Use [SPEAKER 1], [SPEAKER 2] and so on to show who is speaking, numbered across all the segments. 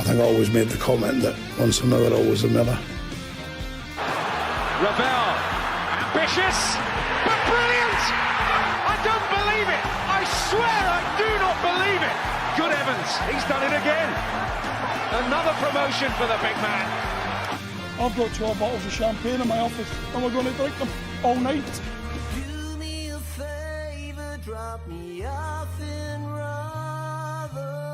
[SPEAKER 1] I think I always made the comment that once a miller, always a miller.
[SPEAKER 2] Ravel, ambitious, but brilliant! I don't believe it! I swear I do not believe it! Good heavens, he's done it again! Another promotion for the big man.
[SPEAKER 1] I've got 12 bottles of champagne in my office and we're going to drink them all night.
[SPEAKER 3] Do me a favour, drop me off in Rotherham.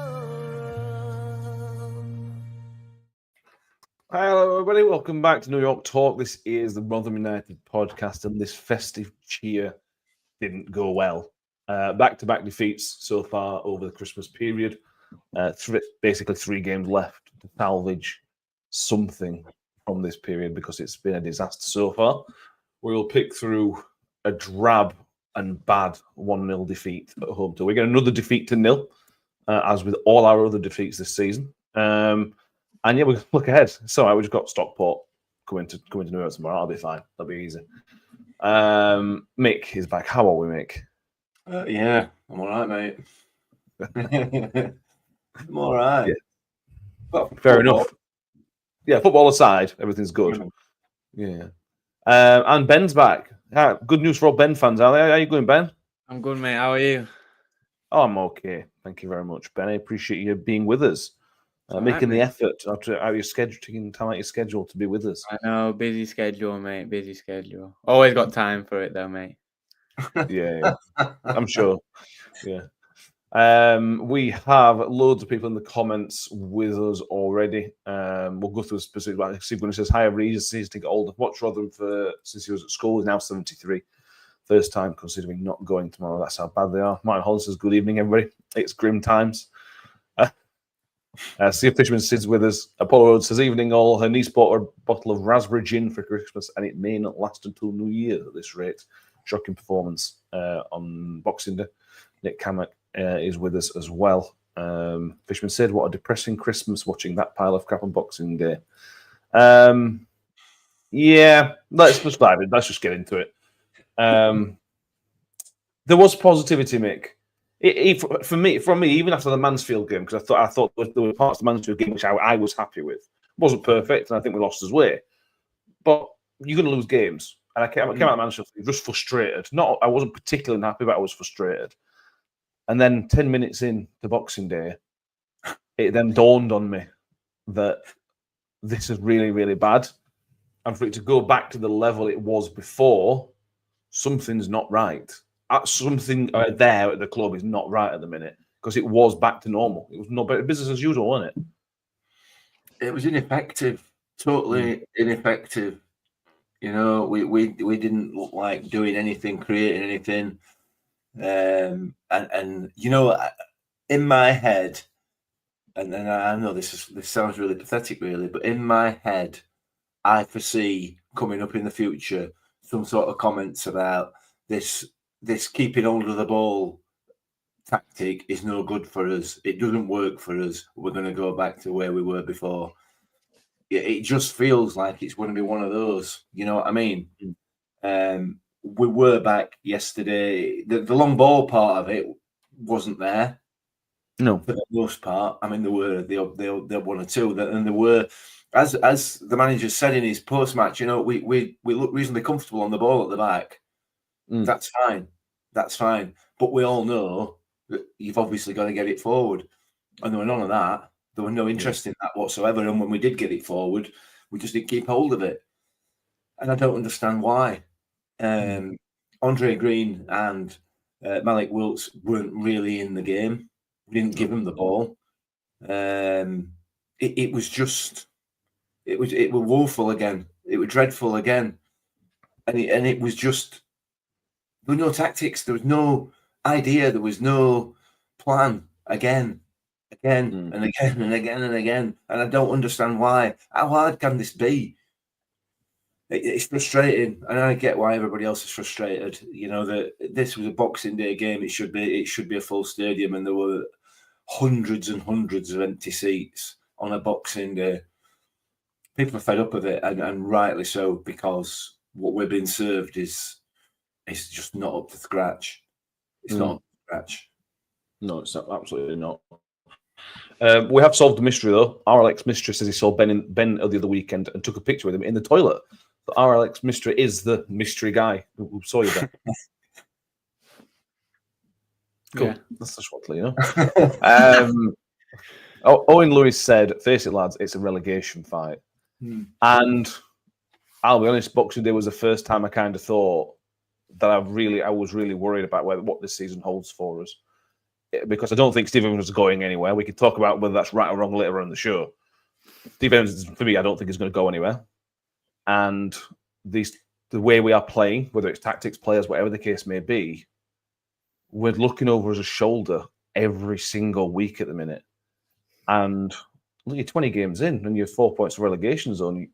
[SPEAKER 4] Hello, everybody. Welcome back to New York Talk. This is the Rotherham United podcast, and this festive cheer didn't go well. Back-to-back defeats so far over the Christmas period. Basically 3 games left to salvage something from this period because it's been a disaster so far. We will pick through a drab and bad 1-0 defeat at home to Wigan. Another defeat to 0, as with all our other defeats this season. And yeah, we'll look ahead. So we've just got Stockport coming to New York tomorrow. That'll be fine. That'll be easy. Mick is back. How are we, Mick?
[SPEAKER 5] Yeah, I'm all right, mate. I'm all right.
[SPEAKER 4] Yeah.
[SPEAKER 5] But
[SPEAKER 4] fair enough. Yeah, football aside, everything's good. Yeah. And Ben's back. Good news for all Ben fans, are they? How are you going, Ben?
[SPEAKER 6] I'm good, mate. How are you?
[SPEAKER 4] Oh, I'm okay. Thank you very much, Ben. I appreciate you being with us. Making the effort out of your schedule, taking time out your schedule to be with us.
[SPEAKER 6] I know, busy schedule, mate. Busy schedule. Always got time for it, though, mate.
[SPEAKER 4] Yeah. I'm sure. Yeah. We have loads of people in the comments with us already. We'll go through a specific. Steve Gunner says, "Hi, everybody. He's to get older. Watched Rotherham since he was at school. He's now 73. First time considering not going tomorrow. That's how bad they are." Martin Holland says, "Good evening, everybody. It's grim times." Steve Fishman sits with us. Apollo Road says, "Evening all. Her niece bought a bottle of raspberry gin for Christmas, and it may not last until New Year at this rate." Shocking performance on Boxing Day. Nick Kamek is with us as well. Fishman said, "What a depressing Christmas watching that pile of crap on Boxing Day." Yeah, let's just dive in. Let's just get into it. There was positivity, Mick. From me, even after the Mansfield game, because I thought there were parts of the Mansfield game which I was happy with. Wasn't perfect, and I think we lost his way. But you're going to lose games, and I came out of Mansfield just frustrated. I wasn't particularly happy, but I was frustrated. And then 10 minutes in to Boxing Day, it then dawned on me that this is really, really bad, and for it to go back to the level it was before, something's not right. Something there at the club is not right at the minute because it was back to normal. It was no better business as usual, wasn't it?
[SPEAKER 5] It was ineffective, totally ineffective. You know, we didn't look like doing anything, creating anything, and you know, in my head, and I know this sounds really pathetic, really, but in my head, I foresee coming up in the future some sort of comments about this keeping hold of the ball tactic is no good for us. It doesn't work for us. We're going to go back to where we were before. It just feels like it's going to be one of those. You know what I mean? We were back yesterday. The long ball part of it wasn't there.
[SPEAKER 4] No,
[SPEAKER 5] for the most part. I mean, there were the one or two, and there were, as the manager said in his post match. You know, we look reasonably comfortable on the ball at the back. That's fine. That's fine. But we all know that you've obviously got to get it forward. And there were none of that. There was no interest in that whatsoever. And when we did get it forward, we just didn't keep hold of it. And I don't understand why. Andre Green and Malik Wilkes weren't really in the game. We didn't give them the ball. It was woeful again. It was dreadful again. And it was just... There were no tactics. There was no idea. There was no plan. Again, and again, and again, and again. And I don't understand why. How hard can this be? It's frustrating, and I get why everybody else is frustrated. You know that this was a Boxing Day game. It should be a full stadium, and there were hundreds and hundreds of empty seats on a Boxing Day. People are fed up of it, and rightly so, because what we're being served is just not up to scratch. It's not up to scratch.
[SPEAKER 4] No, it's absolutely not. We have solved the mystery, though. RLX Mystery says he saw Ben the other weekend and took a picture with him in the toilet. The RLX Mystery is the mystery guy who saw you there. Cool.
[SPEAKER 6] Yeah.
[SPEAKER 4] That's just what you know. Owen Lewis said, face it, lads, it's a relegation fight. And I'll be honest, Boxing Day was the first time I kind of thought that I was really worried about what this season holds for us. Because I don't think Steve Evans is going anywhere. We could talk about whether that's right or wrong later on the show. Steve Evans, for me, I don't think he's going to go anywhere. And the way we are playing, whether it's tactics, players, whatever the case may be, we're looking over his shoulder every single week at the minute. And look, you're 20 games in and you're 4 points of relegation zone.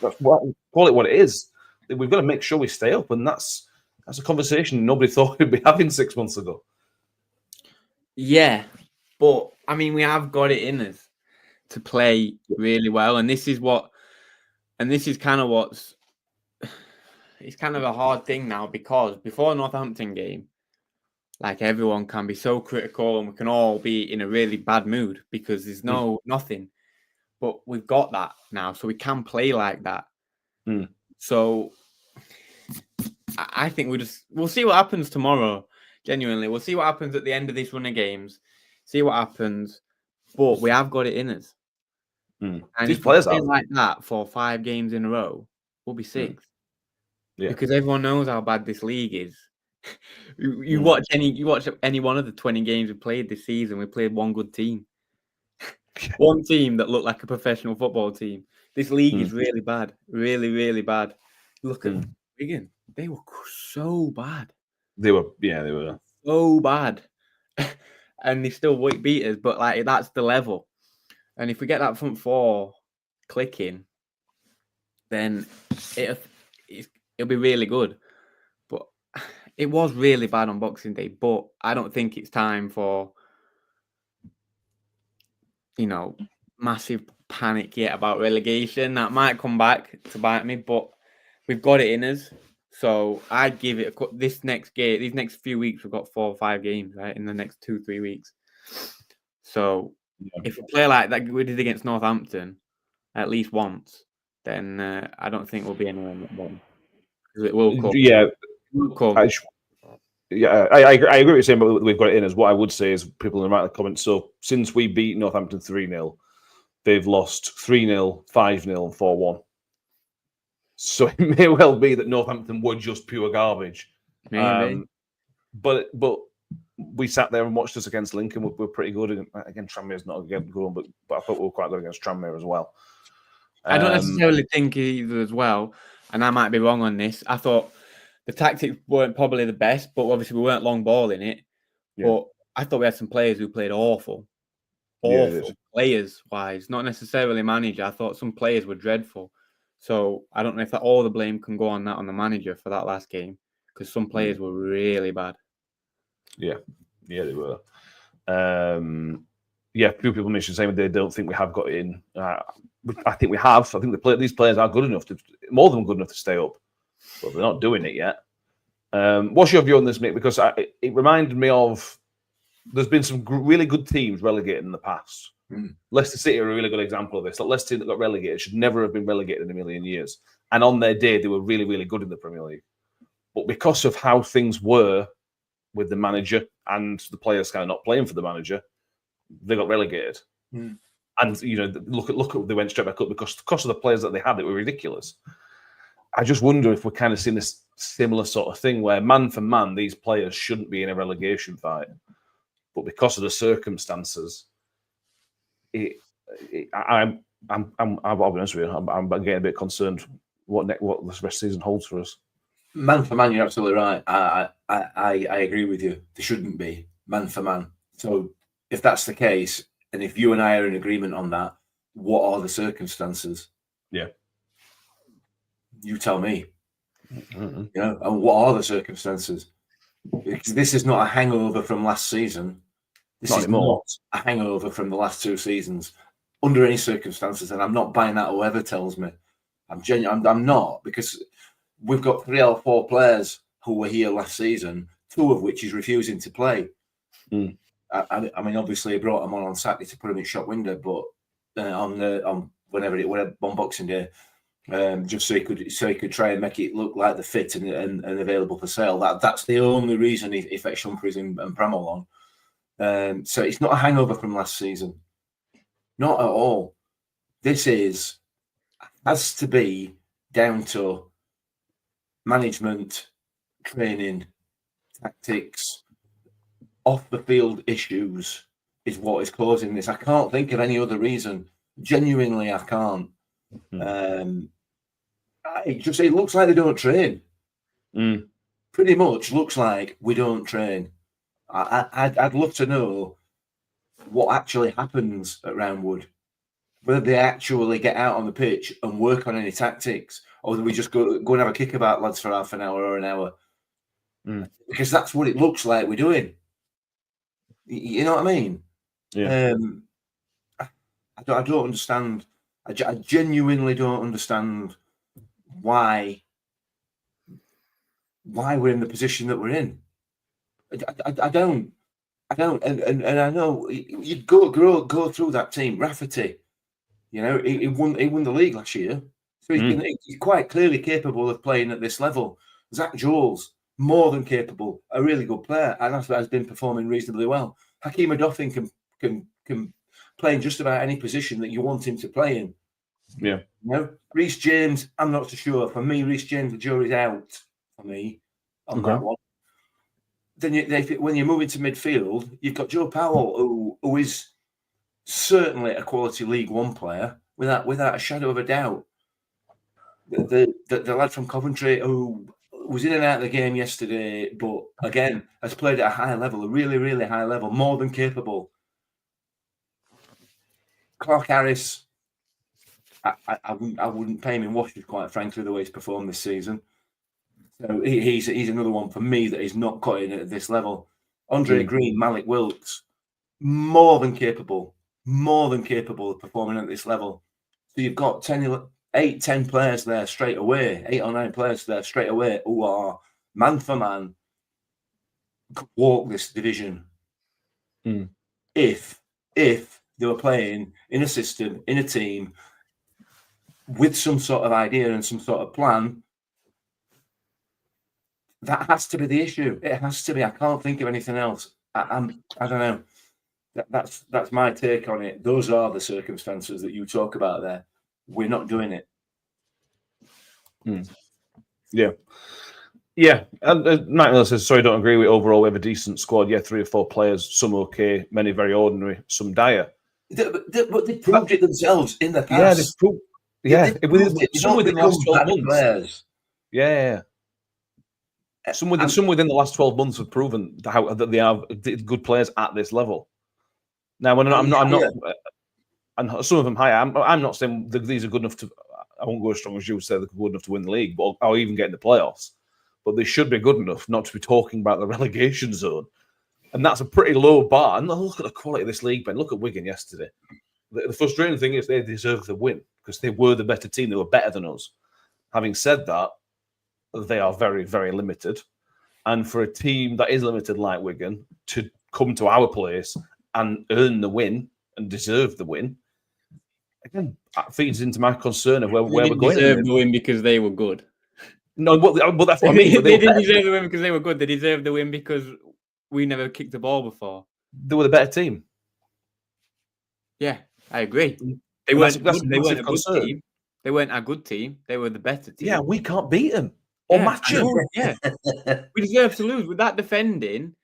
[SPEAKER 4] Call it what it is. We've got to make sure we stay up. And that's a conversation nobody thought we'd be having 6 months ago.
[SPEAKER 6] Yeah, but I mean, we have got it in us to play really well, and this is kind of what's. It's kind of a hard thing now because before the Northampton game, like everyone can be so critical and we can all be in a really bad mood because there's nothing. But we've got that now, so we can play like that. So I think we'll see what happens tomorrow. Genuinely, we'll see what happens at the end of this run of games. See what happens, but we have got it in us. And
[SPEAKER 4] These
[SPEAKER 6] if
[SPEAKER 4] players
[SPEAKER 6] we
[SPEAKER 4] are
[SPEAKER 6] play like that for 5 games in a row, we'll be 6th.
[SPEAKER 4] Yeah.
[SPEAKER 6] Because everyone knows how bad this league is. You watch any one of the 20 games we played this season. We played one good team, one team that looked like a professional football team. This league is really bad, really, really bad. Look at Wigan; they were so bad.
[SPEAKER 4] They were
[SPEAKER 6] So bad, and they still beat us. But like that's the level. And if we get that front four clicking, then it'll be really good. But it was really bad on Boxing Day. But I don't think it's time for massive panic yet about relegation. That might come back to bite me, but we've got it in us. So I'd give it these next few weeks. We've got 4 or 5 games right in the next 2-3 weeks. So if we play like that we did against Northampton at least once, then I don't think we'll be anywhere near the bottom. It will come.
[SPEAKER 4] Yeah,
[SPEAKER 6] it will come.
[SPEAKER 4] I agree with you saying, but we've got it in us. What I would say is people in the comments. So since we beat Northampton 3-0, they've lost 3-0, 5-0, and 4-1. So it may well be that Northampton were just pure garbage.
[SPEAKER 6] Maybe.
[SPEAKER 4] But we sat there and watched us against Lincoln. We're pretty good. Again, Tranmere's not a good one, but I thought we were quite good against Tranmere as well.
[SPEAKER 6] I don't necessarily think either as well, and I might be wrong on this. I thought the tactics weren't probably the best, but obviously we weren't long ball in it. Yeah. But I thought we had some players who played awful players-wise, not necessarily manager. I thought some players were dreadful. So I don't know if all the blame can go on the manager for that last game because some players were really bad. Yeah,
[SPEAKER 4] they were. Few people mentioned saying they don't think we have got in. I think we have. I think these players are good enough more than good enough to stay up, but they're not doing it yet. What's your view on this, Mick? Because it reminded me of there's been some really good teams relegated in the past. Leicester City are a really good example of this. That Leicester team that got relegated should never have been relegated in a million years. And on their day, they were really, really good in the Premier League. But because of how things were with the manager and the players kind of not playing for the manager, they got relegated. And look at they went straight back up because of the players that they had that were ridiculous. I just wonder if we're kind of seeing this similar sort of thing where man for man, these players shouldn't be in a relegation fight, but because of the circumstances, I'll be honest with you, I'm getting a bit concerned what this rest of the season holds for us.
[SPEAKER 5] Man for man, you're absolutely right. I agree with you. They shouldn't be man for man. So if that's the case, and if you and I are in agreement on that, what are the circumstances?
[SPEAKER 4] Yeah,
[SPEAKER 5] you tell me. And what are the circumstances? Because this is not a hangover from last season. This is not a hangover from the last 2 seasons under any circumstances, and I'm not buying that whoever tells me. I'm not, because we've got 3 or 4 players who were here last season, 2 of which is refusing to play. I mean, obviously, he brought him on Saturday to put him in shop window, but on Boxing Day, just so he could try and make it look like the fit and available for sale. That's the only reason he fetched Humphries and Bramall on. So it's not a hangover from last season, not at all. This has to be down to management, training, tactics, off the field issues is what is causing this. I can't think of any other reason. Genuinely, I can't. It looks like they don't train. Pretty much looks like we don't train. I'd love to know what actually happens at Roundwood, whether they actually get out on the pitch and work on any tactics, or do we just go and have a kickabout, lads, for half an hour or an hour? Because that's what it looks like we're doing. You know what I mean?
[SPEAKER 4] Yeah.
[SPEAKER 5] I don't understand. I genuinely don't understand why we're in the position that we're in. I don't. And I know you'd go through that team. Rafferty, you know, he won the league last year, so he's quite clearly capable of playing at this level. Zach Joel's more than capable, a really good player, and has been performing reasonably well. Hakeem Adoffin can play in just about any position that you want him to play in.
[SPEAKER 4] Yeah.
[SPEAKER 5] You know, Reece James, I'm not so sure. For me, Reece James, the jury's out for me on that one. Then when you move into midfield, you've got Joe Powell, who is certainly a quality League One player, without a shadow of a doubt. The lad from Coventry who was in and out of the game yesterday, but again has played at a high level, a really, really high level, more than capable. Clark Harris, I wouldn't pay him in washes, quite frankly, the way he's performed this season. So he's another one for me that is not cutting at this level. Andre Green, Malik Wilkes, more than capable of performing at this level. So you've got 10 players there straight away, 8 or 9 players there straight away who are man for man, could walk this division. If they were playing in a system, in a team, with some sort of idea and some sort of plan. That has to be the issue. It has to be. I can't think of anything else. I don't know. That's my take on it. Those are the circumstances that you talk about there. We're not doing it.
[SPEAKER 4] Yeah. And Mike Miller says, sorry, don't agree with overall. We have a decent squad. Yeah, 3 or 4 players. Some okay, many very ordinary, some dire.
[SPEAKER 5] But they proved it themselves in the past.
[SPEAKER 4] Yeah, they proved. Yeah, some within the last 12 months.
[SPEAKER 5] Players.
[SPEAKER 4] Yeah. Some within the last 12 months have proven that they are good players at this level. Now, I'm not, and some of them higher. I'm not saying that these are good enough to. I won't go as strong as you say they're good enough to win the league, or even get in the playoffs. But they should be good enough not to be talking about the relegation zone, and that's a pretty low bar. And look at the quality of this league, Ben. Look at Wigan yesterday. The frustrating thing is they deserve the win because they were the better team. They were better than us. Having said that, they are very, very limited. And for a team that is limited like Wigan to come to our place and earn the win and deserve the win, again, that feeds into my concern of where we're going.
[SPEAKER 6] They deserved the win because they were good.
[SPEAKER 4] No, but that's what I mean.
[SPEAKER 6] They didn't deserve the win because they were good. They deserved the win because we never kicked the ball before.
[SPEAKER 4] They were the better team.
[SPEAKER 6] Yeah, I agree. They weren't a good team. They weren't a good team. They were the better team.
[SPEAKER 4] Yeah, we can't beat them or match them.
[SPEAKER 6] Yeah, we deserve to lose with that defending.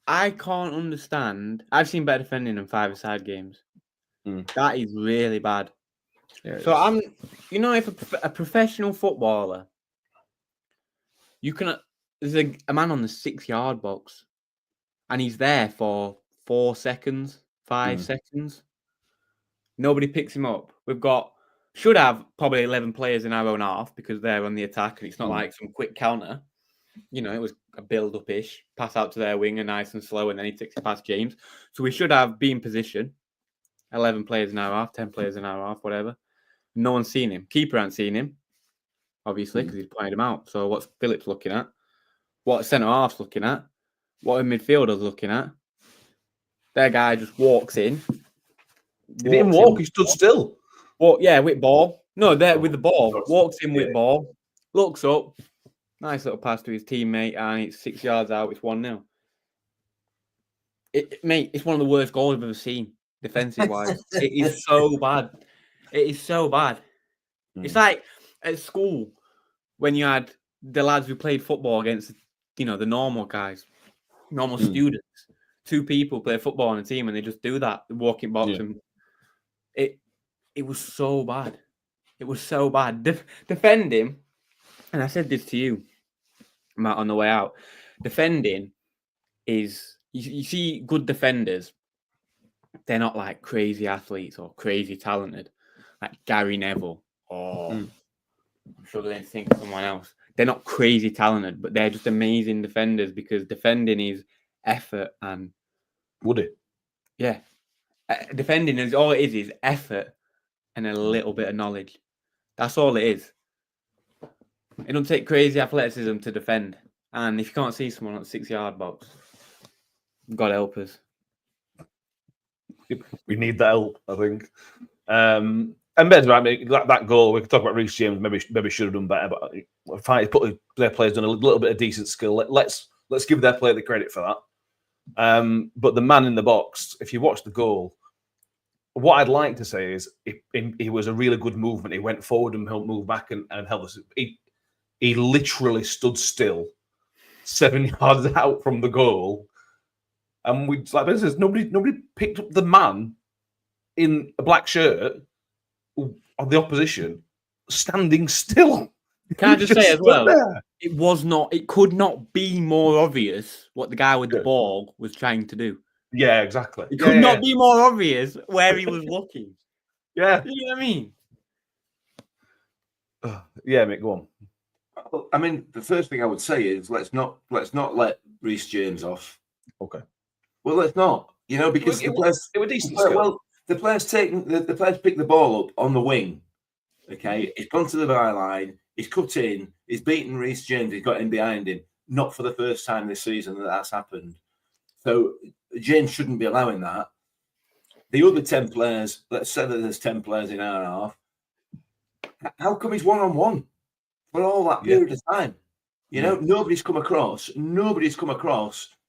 [SPEAKER 6] I can't understand. I've seen better defending than 5-a-side games. That is really bad. Yeah, so if a professional footballer, there's a man on the 6-yard box, and he's there for 4 seconds, 5 seconds. Nobody picks him up. Should have probably 11 players in our own half because they're on the attack, and it's not like some quick counter. It was a build-up-ish, pass out to their winger, nice and slow, and then he takes it past James. So we should be in position. 11 players in our half, 10 players in our half, whatever. No one's seen him. Keeper hasn't seen him, obviously, because he's pointed him out. So what's Phillips looking at? what centre half's looking at, what a midfielder's looking at. Their guy just walks in.
[SPEAKER 4] He didn't walk, he stood still.
[SPEAKER 6] With ball. No, there with the ball. Walks in with ball. Looks up. Nice little pass to his teammate, and it's 6 yards out. It's 1-0. Mate, it's one of the worst goals I've ever seen, defensive wise. It is so bad. It is so bad. It's like at school when you had the lads who played football against, the normal guys, normal students. 2 people play football on a team and they just do that, the walking box, and it was so bad. It was so bad. Defending, and I said this to you, Matt, on the way out. Defending is you see good defenders. They're not like crazy athletes or crazy talented, like Gary Neville or I'm struggling to think of someone else. They're not crazy talented, but they're just amazing defenders because defending is effort and defending is all it is effort and a little bit of knowledge. That's all it is. It don't take crazy athleticism to defend, and if you can't see someone on the 6-yard box, God help us.
[SPEAKER 4] We need that help, I think. And Ben's right, that goal, we could talk about Reece James, maybe should have done better, but fine, their players done a little bit of decent skill. Let's give their player the credit for that. But the man in the box, if you watch the goal, what I'd like to say is it was a really good movement. He went forward and helped move back and held us. He literally stood still 7 yards out from the goal. And Ben says, nobody picked up the man in a black shirt of the opposition standing still.
[SPEAKER 6] Can I just say as well, it could not be more obvious what the guy with the ball was trying to do.
[SPEAKER 4] Yeah, exactly.
[SPEAKER 6] It could not be more obvious where he was looking.
[SPEAKER 4] Yeah.
[SPEAKER 6] You know what I mean?
[SPEAKER 4] Yeah, mate, go on.
[SPEAKER 5] Well, I mean, the first thing I would say is let's not let Reece James off.
[SPEAKER 4] Okay.
[SPEAKER 5] Well, let's not, because
[SPEAKER 4] it was decent skill.
[SPEAKER 5] Well, the player's picked the ball up on the wing. Okay, he's gone to the byline, he's cut in, he's beaten Reece James, he's got him behind him. Not for the first time this season that's happened. So James shouldn't be allowing that. The other 10 players, let's say that there's 10 players in our half. How come he's 1-on-1 for all that period of time? Nobody's come across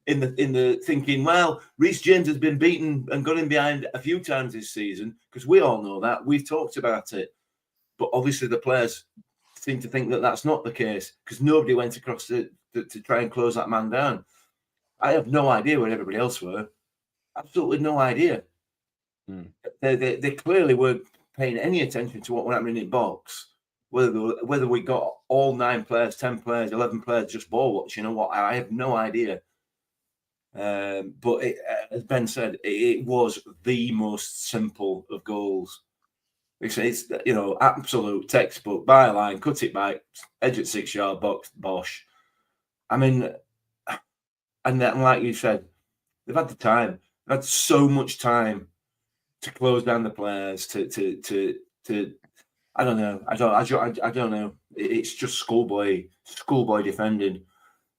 [SPEAKER 5] in the thinking, well, Reece James has been beaten and got him behind a few times this season, because we all know that. We've talked about it. But obviously the players seem to think that that's not the case because nobody went across to try and close that man down. I have no idea where everybody else were. Absolutely no idea. They clearly weren't paying any attention to what was happening in the box. Whether we got all 9 players, 10 players, 11 players just ball watch, I have no idea. But as Ben said, it was the most simple of goals. It's absolute textbook, byline, cut it back, edge at 6-yard box, bosh. I mean, and then, like you said, they've had the time. They've had so much time to close down the players. To I don't know. I don't know. It's just schoolboy defending.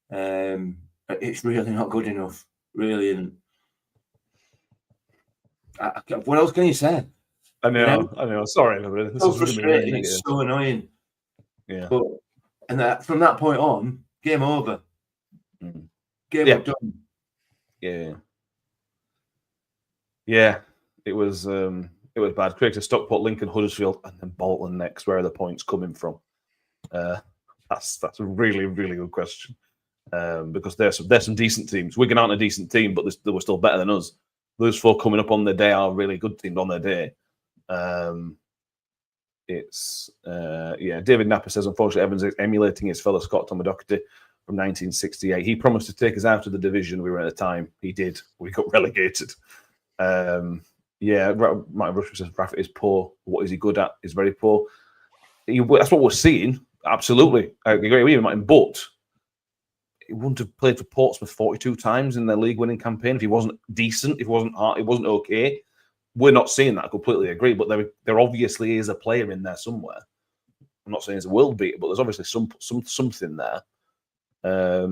[SPEAKER 5] It's really not good enough. Really, and what else can you say?
[SPEAKER 4] I know. Sorry, this
[SPEAKER 5] so
[SPEAKER 4] is
[SPEAKER 5] frustrating.
[SPEAKER 4] Really
[SPEAKER 5] it's so annoying.
[SPEAKER 4] Yeah.
[SPEAKER 5] But from that point on, game over. Game done.
[SPEAKER 4] Yeah. Yeah. It was bad. Created Stockport, Lincoln, Huddersfield, and then Bolton next. Where are the points coming from? That's a really, really good question. Because there's some decent teams. Wigan aren't a decent team, but they were still better than us. Those 4 coming up on their day are really good teams on their day. David Napper says, unfortunately, Evans is emulating his fellow Scott Tom Doherty from 1968. He promised to take us out of the division we were in at the time. He did. We got relegated. Mike Rushford says, Rafa is poor. What is he good at? He's very poor. That's what we're seeing. Absolutely. I agree with you, but he wouldn't have played for Portsmouth 42 times in their league-winning campaign if he wasn't decent, if he wasn't hard, it wasn't okay. We're not seeing that. I completely agree, but there obviously is a player in there somewhere. I'm not saying it's a world beater, but there's obviously something there.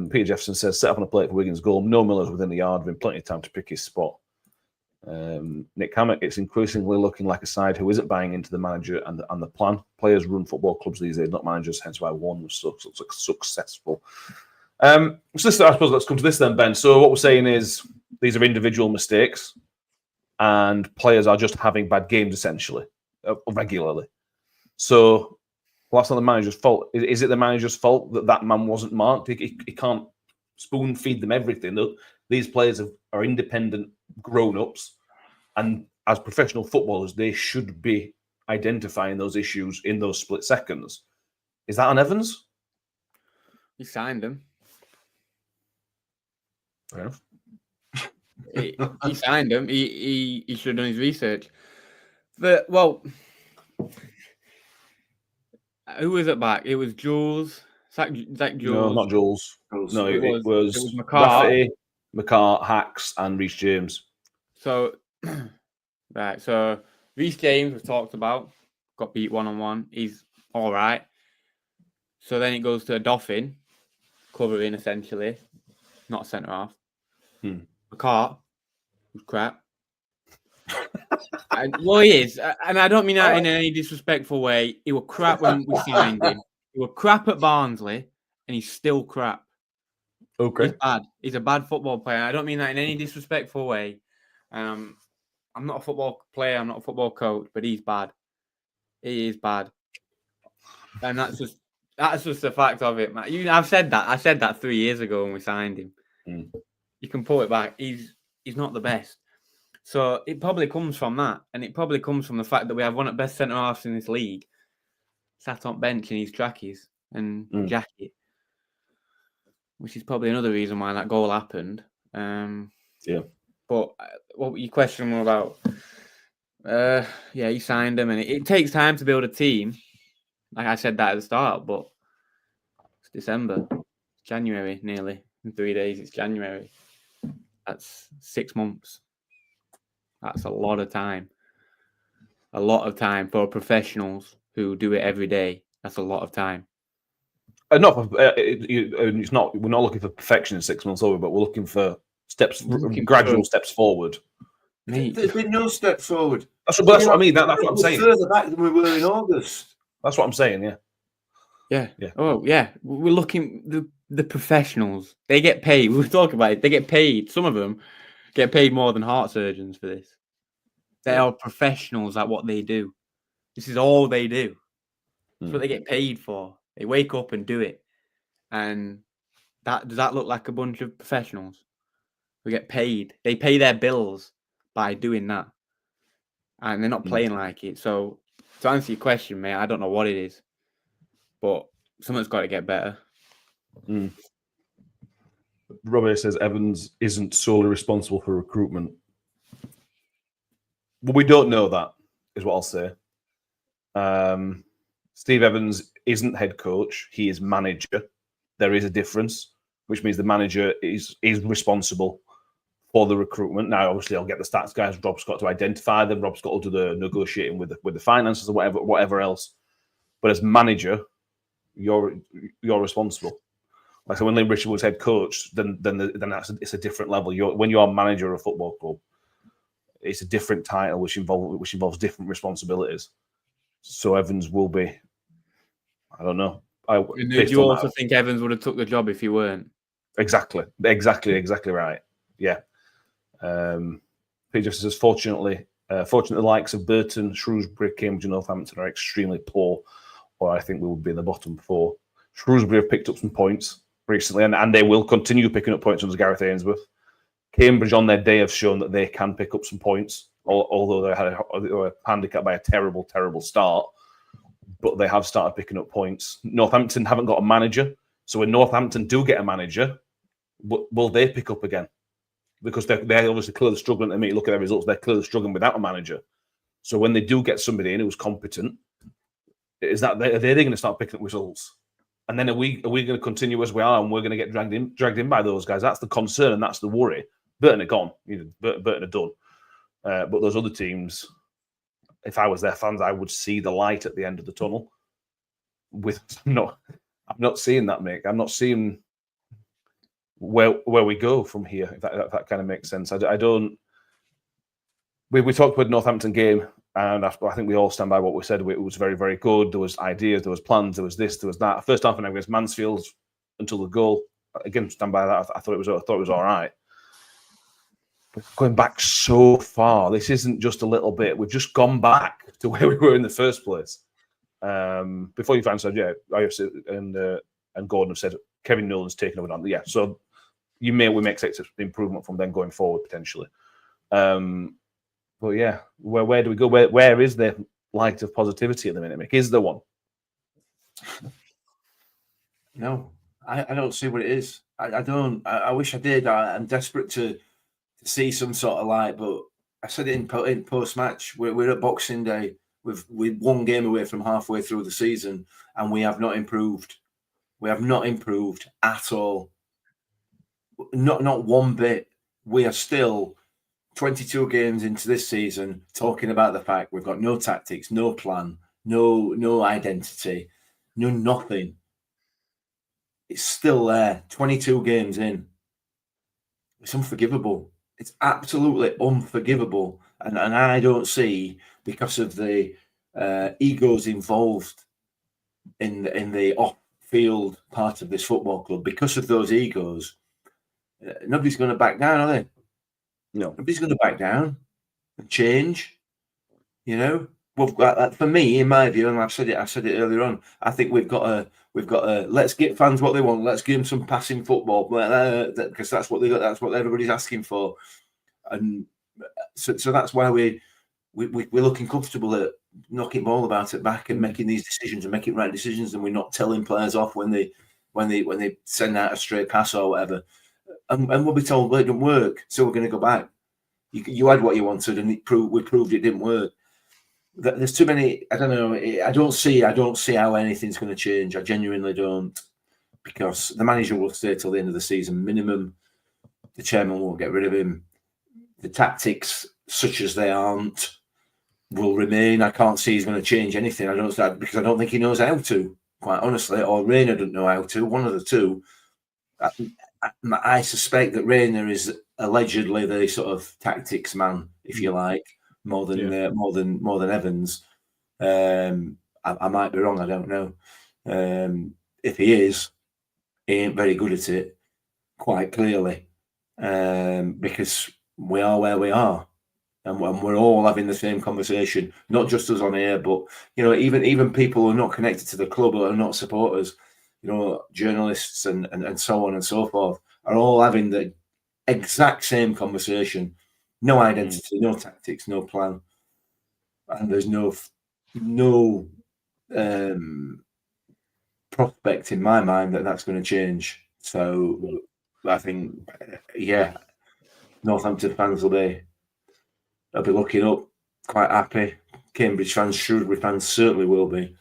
[SPEAKER 4] Peter Jefferson says, set up on a plate for Wigan's goal. No Miller's within the yard, been plenty of time to pick his spot. Nick Hammett, it's increasingly looking like a side who isn't buying into the manager and the plan. Players run football clubs these days, not managers, hence why one was so successful. So this, I suppose let's come to this then, Ben. So what we're saying is these are individual mistakes and players are just having bad games, essentially, regularly. So well, that's not the manager's fault. Is it the manager's fault that man wasn't marked? He can't spoon feed them everything. These players are independent grown-ups, and as professional footballers, they should be identifying those issues in those split seconds. Is that on Evans?
[SPEAKER 6] He signed him.
[SPEAKER 4] Fair enough.
[SPEAKER 6] He signed him. He should have done his research. But, well, who was it back? It was Jules. Zach Jules.
[SPEAKER 4] No, not Jules. No, it was
[SPEAKER 6] McCart.
[SPEAKER 4] McCart, Hacks, and Reece James.
[SPEAKER 6] So, right. So, Reece James, we've talked about, got beat 1-on-1. He's all right. So then it goes to a Dauphin, covering essentially, not a centre half. McCart was crap. Well, he is, and I don't mean that in any disrespectful way. He was crap when we signed him. He was crap at Barnsley, and he's still crap.
[SPEAKER 4] Okay.
[SPEAKER 6] He's bad. He's a bad football player. I don't mean that in any disrespectful way. I'm not a football player. I'm not a football coach, but he's bad. He is bad, and that's just the fact of it, man. I've said that. I said that 3 years ago when we signed him. You can pull it back. He's not the best. So it probably comes from that, and it probably comes from the fact that we have one of the best centre halves in this league, sat on bench in his trackies and jacket, which is probably another reason why that goal happened. But what your question was about? He signed him, and it takes time to build a team. Like I said that at the start, but it's December, January, nearly in 3 days. It's January. That's 6 months. That's a lot of time. A lot of time for professionals who do it every day. That's a lot of time.
[SPEAKER 4] It's not. We're not looking for perfection in 6 months over, but we're looking for gradual steps forward.
[SPEAKER 5] There's been no steps forward.
[SPEAKER 4] That's what I mean. That's what I'm saying.
[SPEAKER 5] Further back than we were in August.
[SPEAKER 4] That's what I'm saying. Yeah.
[SPEAKER 6] Yeah. Oh, yeah. We're looking the professionals. They get paid. We were talking about it. They get paid. Some of them get paid more than heart surgeons for this. They are professionals at what they do. This is all they do. That's what they get paid for. They wake up and do it. And does that look like a bunch of professionals who get paid? They pay their bills by doing that. And they're not playing like it. So to answer your question, mate, I don't know what it is. But something's got to get better.
[SPEAKER 4] Robert says Evans isn't solely responsible for recruitment. Well, we don't know that, is what I'll say. Steve Evans isn't head coach. He is manager. There is a difference, which means the manager is responsible for the recruitment. Now, obviously, I'll get the stats guys. Rob's got to identify them. Rob's got to do the negotiating with the finances or whatever else. But as manager, you're responsible. Like so, when Lynn Richard was head coach, then it's a different level. When you're manager of a football club, it's a different title which involves different responsibilities. So Evans will be. I don't know.
[SPEAKER 6] Do you also think Evans would have took the job if he weren't?
[SPEAKER 4] Exactly right. Yeah. Peter says, fortunately, the likes of Burton, Shrewsbury, Cambridge, and Northampton are extremely poor, or I think we would be in the bottom four. Shrewsbury have picked up some points recently, and they will continue picking up points under Gareth Ainsworth. Cambridge, on their day, have shown that they can pick up some points, although they were handicapped by a terrible, terrible start. But they have started picking up points. Northampton haven't got a manager, so when Northampton do get a manager, will they pick up again? Because they're obviously clearly struggling. I mean, look at their results; they're clearly struggling without a manager. So when they do get somebody in who's competent, are they going to start picking up results? And then are we going to continue as we are, and we're going to get dragged in by those guys? That's the concern, and that's the worry. Burton are gone. Burton are done. But those other teams, if I was their fans, I would see the light at the end of the tunnel. I'm not seeing that, Mick. I'm not seeing where we go from here, if that kind of makes sense. I don't. We talked about the Northampton game, and I think we all stand by what we said. It was very, very good. There was ideas, there was plans, there was this, there was that. First half against Mansfield until the goal. Again, stand by that. I thought it was all right. But going back so far, this isn't just a little bit. We've just gone back to where we were in the first place. Before you've answered, and Gordon have said Kevin Nolan's taken over on. Yeah, so we may expect improvement from then going forward potentially. But yeah, where do we go? Where is there light of positivity at the minute, Mick? Is there one?
[SPEAKER 5] No, I don't see what it is. I don't. I wish I did. I'm desperate to see some sort of light, but I said it in post match. We're at Boxing Day. We're one game away from halfway through the season, and we have not improved. We have not improved at all. Not one bit. We are still 22 games into this season talking about the fact we've got no tactics, no plan, no identity, no nothing. It's still there. 22 games in. It's unforgivable. It's absolutely unforgivable. And I don't see, because of the egos involved in the off-field part of this football club, because of those egos, nobody's going to back down, are they?
[SPEAKER 4] No.
[SPEAKER 5] Nobody's going to back down and change. You know, well, for me, in my view, and I said it earlier on. I think we've got a let's get fans what they want. Let's give them some passing football, because that's what they got. That's what everybody's asking for, and so that's why we're looking comfortable at knocking ball about it back and making these decisions and making right decisions, and we're not telling players off when they send out a straight pass or whatever. And we'll be told, well, it didn't work, so we're going to go back. You had what you wanted, and we proved it didn't work. There's too many. I don't know. I don't see how anything's going to change. I genuinely don't, because the manager will stay till the end of the season minimum. The chairman won't get rid of him. The tactics, such as they aren't, will remain. I can't see he's going to change anything. Because I don't think he knows how to. Quite honestly, or Rayner doesn't know how to. One of the two. I suspect that Rayner is allegedly the sort of tactics man, if you like, more than Evans. I might be wrong. I don't know. If he is, he ain't very good at it, quite clearly, because we are where we are, and we're all having the same conversation. Not just us on here, but even people who are not connected to the club or are not supporters. Journalists and so on and so forth are all having the exact same conversation. No identity, no tactics, no plan, and there's no prospect in my mind that that's going to change. So I think, Northampton fans will be looking up, quite happy. Cambridge fans, Shrewsbury fans certainly will be.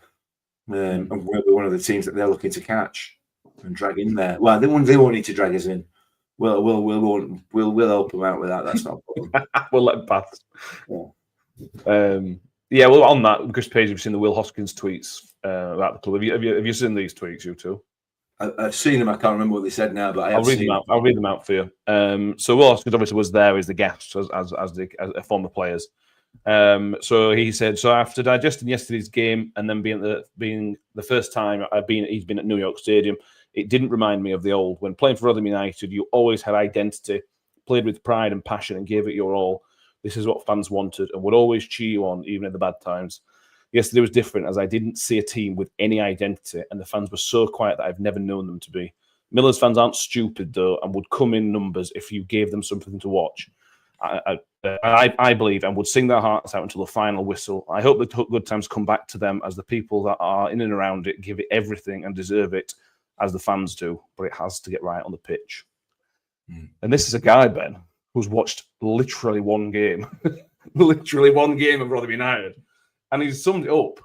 [SPEAKER 5] And we'll be one of the teams that they're looking to catch and drag in there. Well, they won't need to drag us in. We'll help them out with that. That's not a problem.
[SPEAKER 4] We'll let them pass. Yeah. Well, on that, Chris Page, you've seen the Will Hoskins tweets about the club. Have you seen these tweets, you two?
[SPEAKER 5] I've seen them. I can't remember what they said now, but
[SPEAKER 4] I'll read them out. I'll read them out for you. So Will Hoskins obviously was there as the guest, as former players. So he said, so after digesting yesterday's game and then being the first time he's been at New York Stadium, it didn't remind me of the old. When playing for Rotherham United, you always had identity, played with pride and passion, and gave it your all. This is what fans wanted and would always cheer you on, even in the bad times. Yesterday was different, as I didn't see a team with any identity, and the fans were so quiet that I've never known them to be. Miller's fans aren't stupid, though, and would come in numbers if you gave them something to watch. I believe, and would sing their hearts out until the final whistle. I hope the good times come back to them, as the people that are in and around it give it everything and deserve it, as the fans do. But it has to get right on the pitch. And this is a guy, Ben, who's watched literally one game, of Rotherham United, and he's summed it up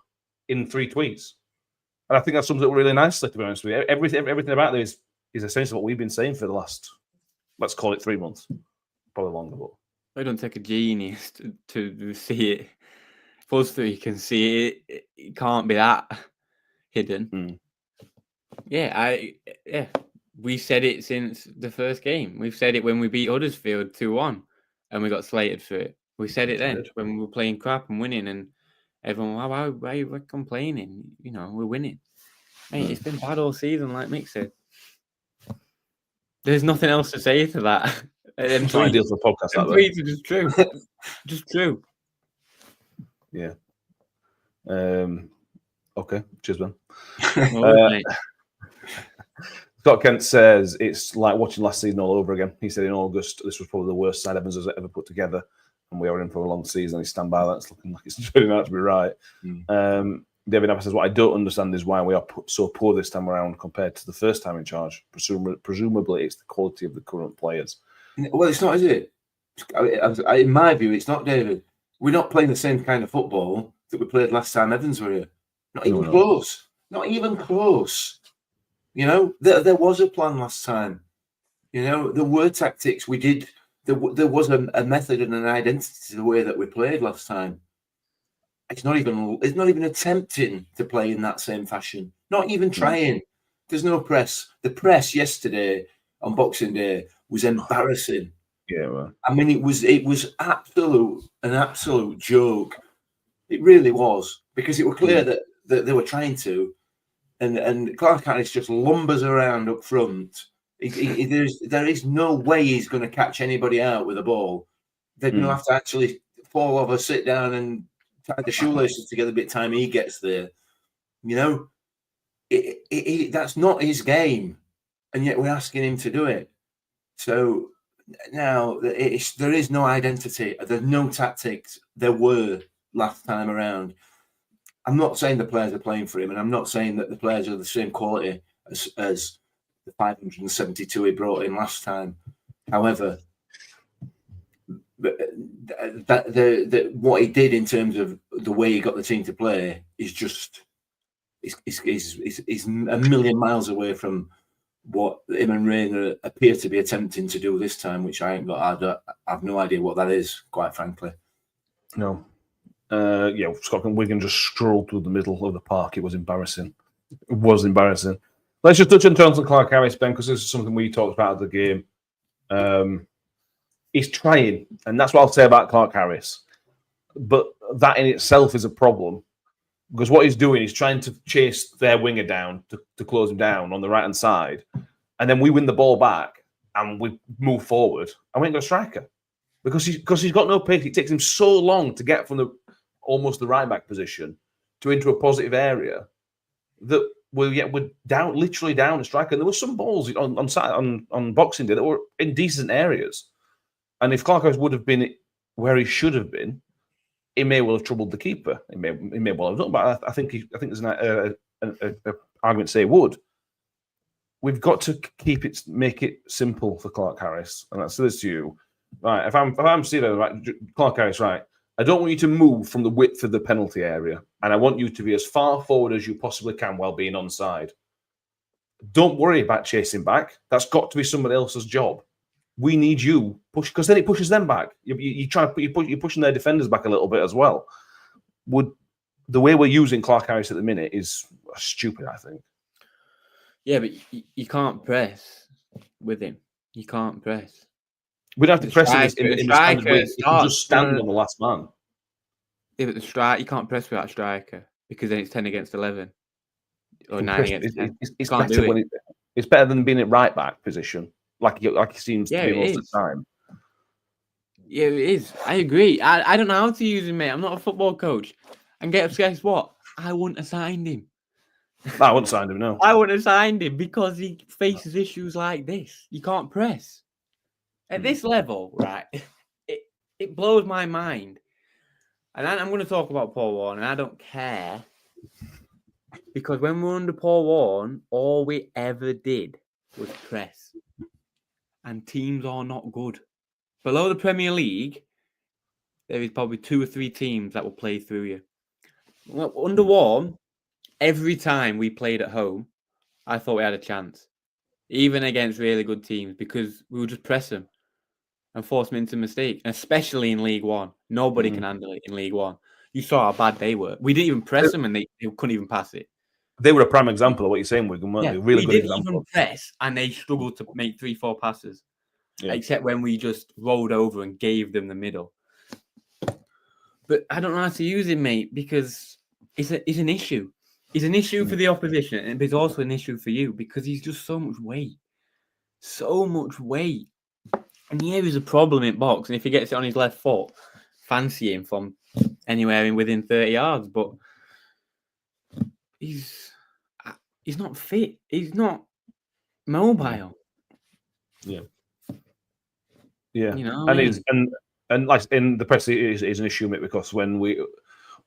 [SPEAKER 4] in 3 tweets. And I think that sums it up really nicely, to be honest with you. Everything about this is essentially what we've been saying for the last, let's call it 3 months, probably longer. But
[SPEAKER 6] I don't take a genius to see it. For us three can see it. It can't be that hidden. Yeah, we said it since the first game. We've said it when we beat Huddersfield 2-1 and we got slated for it. We said it then when we were playing crap and winning, and everyone, why are you complaining? You know, we're winning. Mate, it's been bad all season, like Mick said. There's nothing else to say to that.
[SPEAKER 4] It's not ideal for a podcast, that way.
[SPEAKER 6] Tweets are just true. Just true.
[SPEAKER 4] Yeah. Okay. Cheers, man. Scott Kent says it's like watching last season all over again. He said in August this was probably the worst side Evans has ever put together, and we are in for a long season. He stand by that. It's looking like it's turning out to be right. David Apple says what I don't understand is why we are so poor this time around compared to the first time in charge. Presumably, it's the quality of the current players.
[SPEAKER 5] Well, it's not, is it? In my view, it's not, David. We're not playing the same kind of football that we played last time Evans were here. Not even close. Not even close. You know, there was a plan last time. You know, there were tactics. We did. There was a method and an identity to the way that we played last time. It's not even attempting to play in that same fashion. Not even trying. There's no press. The press yesterday on Boxing Day was embarrassing.
[SPEAKER 4] Yeah, well.
[SPEAKER 5] I mean, it was an absolute joke. It really was, because it was clear that they were trying to, and Clark Harris just lumbers around up front. There is no way he's going to catch anybody out with a ball. They're going to have to actually fall over, sit down, and tie the shoelaces together by the time he gets there. You know, that's not his game, and yet we're asking him to do it. So now there is no identity. There's no tactics. There were last time around. I'm not saying the players are playing for him, and I'm not saying that the players are the same quality as the 572 he brought in last time. However, what he did in terms of the way he got the team to play is just is a million miles away from what him and Rayner appear to be attempting to do this time, which I have no idea what that is, quite frankly.
[SPEAKER 4] No. Scotland Wigan just strolled through the middle of the park. It was embarrassing. Let's just touch on Jonathan Clark-Harris, Ben, because this is something we talked about at the game. He's trying, and that's what I'll say about Clark-Harris. But that in itself is a problem, because what he's doing is trying to chase their winger down to close him down on the right-hand side, and then we win the ball back and we move forward, and we ain't got a striker. Because he's got no pace. It takes him so long to get from almost the right-back position to into a positive area that we're down, literally down a striker. And there were some balls on Boxing Day that were in decent areas. And if Clark-Harris would have been where he should have been, he may well have troubled the keeper. He may well have done, but I think there's an argument to say he would. We've got to make it simple for Clark-Harris, and that's this to you, right? If I'm Steven, right, Clark-Harris, right? I don't want you to move from the width of the penalty area, and I want you to be as far forward as you possibly can while being onside. Don't worry about chasing back. That's got to be somebody else's job. We need you push, because then it pushes them back. You're pushing their defenders back a little bit as well. The way we're using Clark-Harris at the minute is stupid, I think.
[SPEAKER 6] Yeah, but you can't press with him. You can't press.
[SPEAKER 4] We don't have to press in the standard way. You can just stand on the last man.
[SPEAKER 6] Yeah, but you can't press with that striker, because then it's 10 against 11 or 9 against 10.
[SPEAKER 4] It's better than being at right back position, like he seems to be most of the time.
[SPEAKER 6] Yeah, it is. I agree. I don't know how to use him, mate. I'm not a football coach. And guess what? I wouldn't have signed him.
[SPEAKER 4] I wouldn't have signed him, no.
[SPEAKER 6] I wouldn't have signed him because he faces issues like this. You can't press. At this level, right, it blows my mind. And I'm going to talk about Paul Warne, and I don't care. Because when we were under Paul Warne, all we ever did was press. And teams are not good. Below the Premier League, there is probably 2 or 3 teams that will play through you. Under Warne, every time we played at home, I thought we had a chance. Even against really good teams, because we would just press them and force them into mistake, especially in League One. Nobody can handle it in League One. You saw how bad they were. We didn't even press them, and they couldn't even pass it.
[SPEAKER 4] They were a prime example of what you're saying, Wigan, weren't they? Really
[SPEAKER 6] we
[SPEAKER 4] good
[SPEAKER 6] didn't
[SPEAKER 4] example.
[SPEAKER 6] even press, and they struggled to make 3-4 passes,
[SPEAKER 4] Yeah.
[SPEAKER 6] except when we just rolled over and gave them the middle. But I don't know how to use him, mate, because it's an issue. He's an issue for the opposition, and it's also an issue for you because he's just so much weight. So much weight. And here is a problem in box. And if he gets it on his left foot, fancy him from anywhere in within 30 yards. But he's not fit. He's not mobile.
[SPEAKER 4] Yeah. Yeah.
[SPEAKER 6] You know,
[SPEAKER 4] And he's and like in the press is an issue, mate, because what we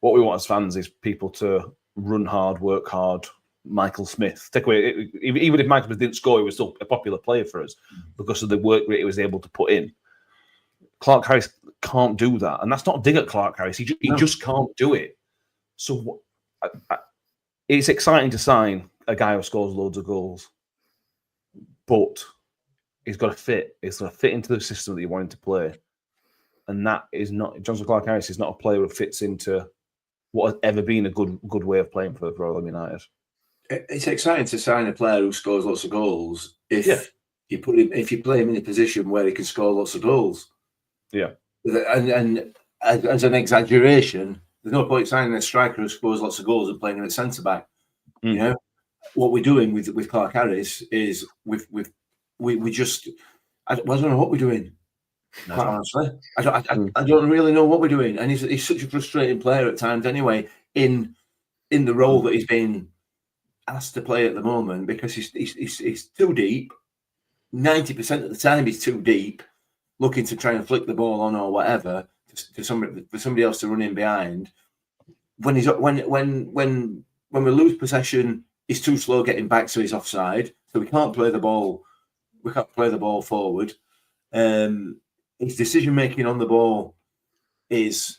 [SPEAKER 4] want as fans is people to run hard, work hard. Michael Smith, take away, even if Michael Smith didn't score, he was still a popular player for us because of the work rate he was able to put in. Clark Harris can't do that, and that's not a dig at Clark Harris. He just can't do it. So it's exciting to sign a guy who scores loads of goals, but he's got to fit. He's got to fit into the system that you want him to play, and that is not Johnson Clark Harris is not a player who fits into what has ever been a good way of playing for Rotherham United.
[SPEAKER 5] It's exciting to sign a player who scores lots of goals if you play him in a position where he can score lots of goals.
[SPEAKER 4] Yeah,
[SPEAKER 5] and as an exaggeration, there's no point signing a striker who scores lots of goals and playing him at centre back. You know what we're doing with Clark Harris is we just I don't know what we're doing.
[SPEAKER 4] No.
[SPEAKER 5] Quite honestly, I don't really know what we're doing, and he's such a frustrating player at times. Anyway, in the role that he's been asked to play at the moment, because he's too deep. 90% of the time, he's too deep, looking to try and flick the ball on or whatever for somebody else to run in behind. When we lose possession, he's too slow getting back, so he's offside. So we can't play the ball. We can't play the ball forward. His decision making on the ball is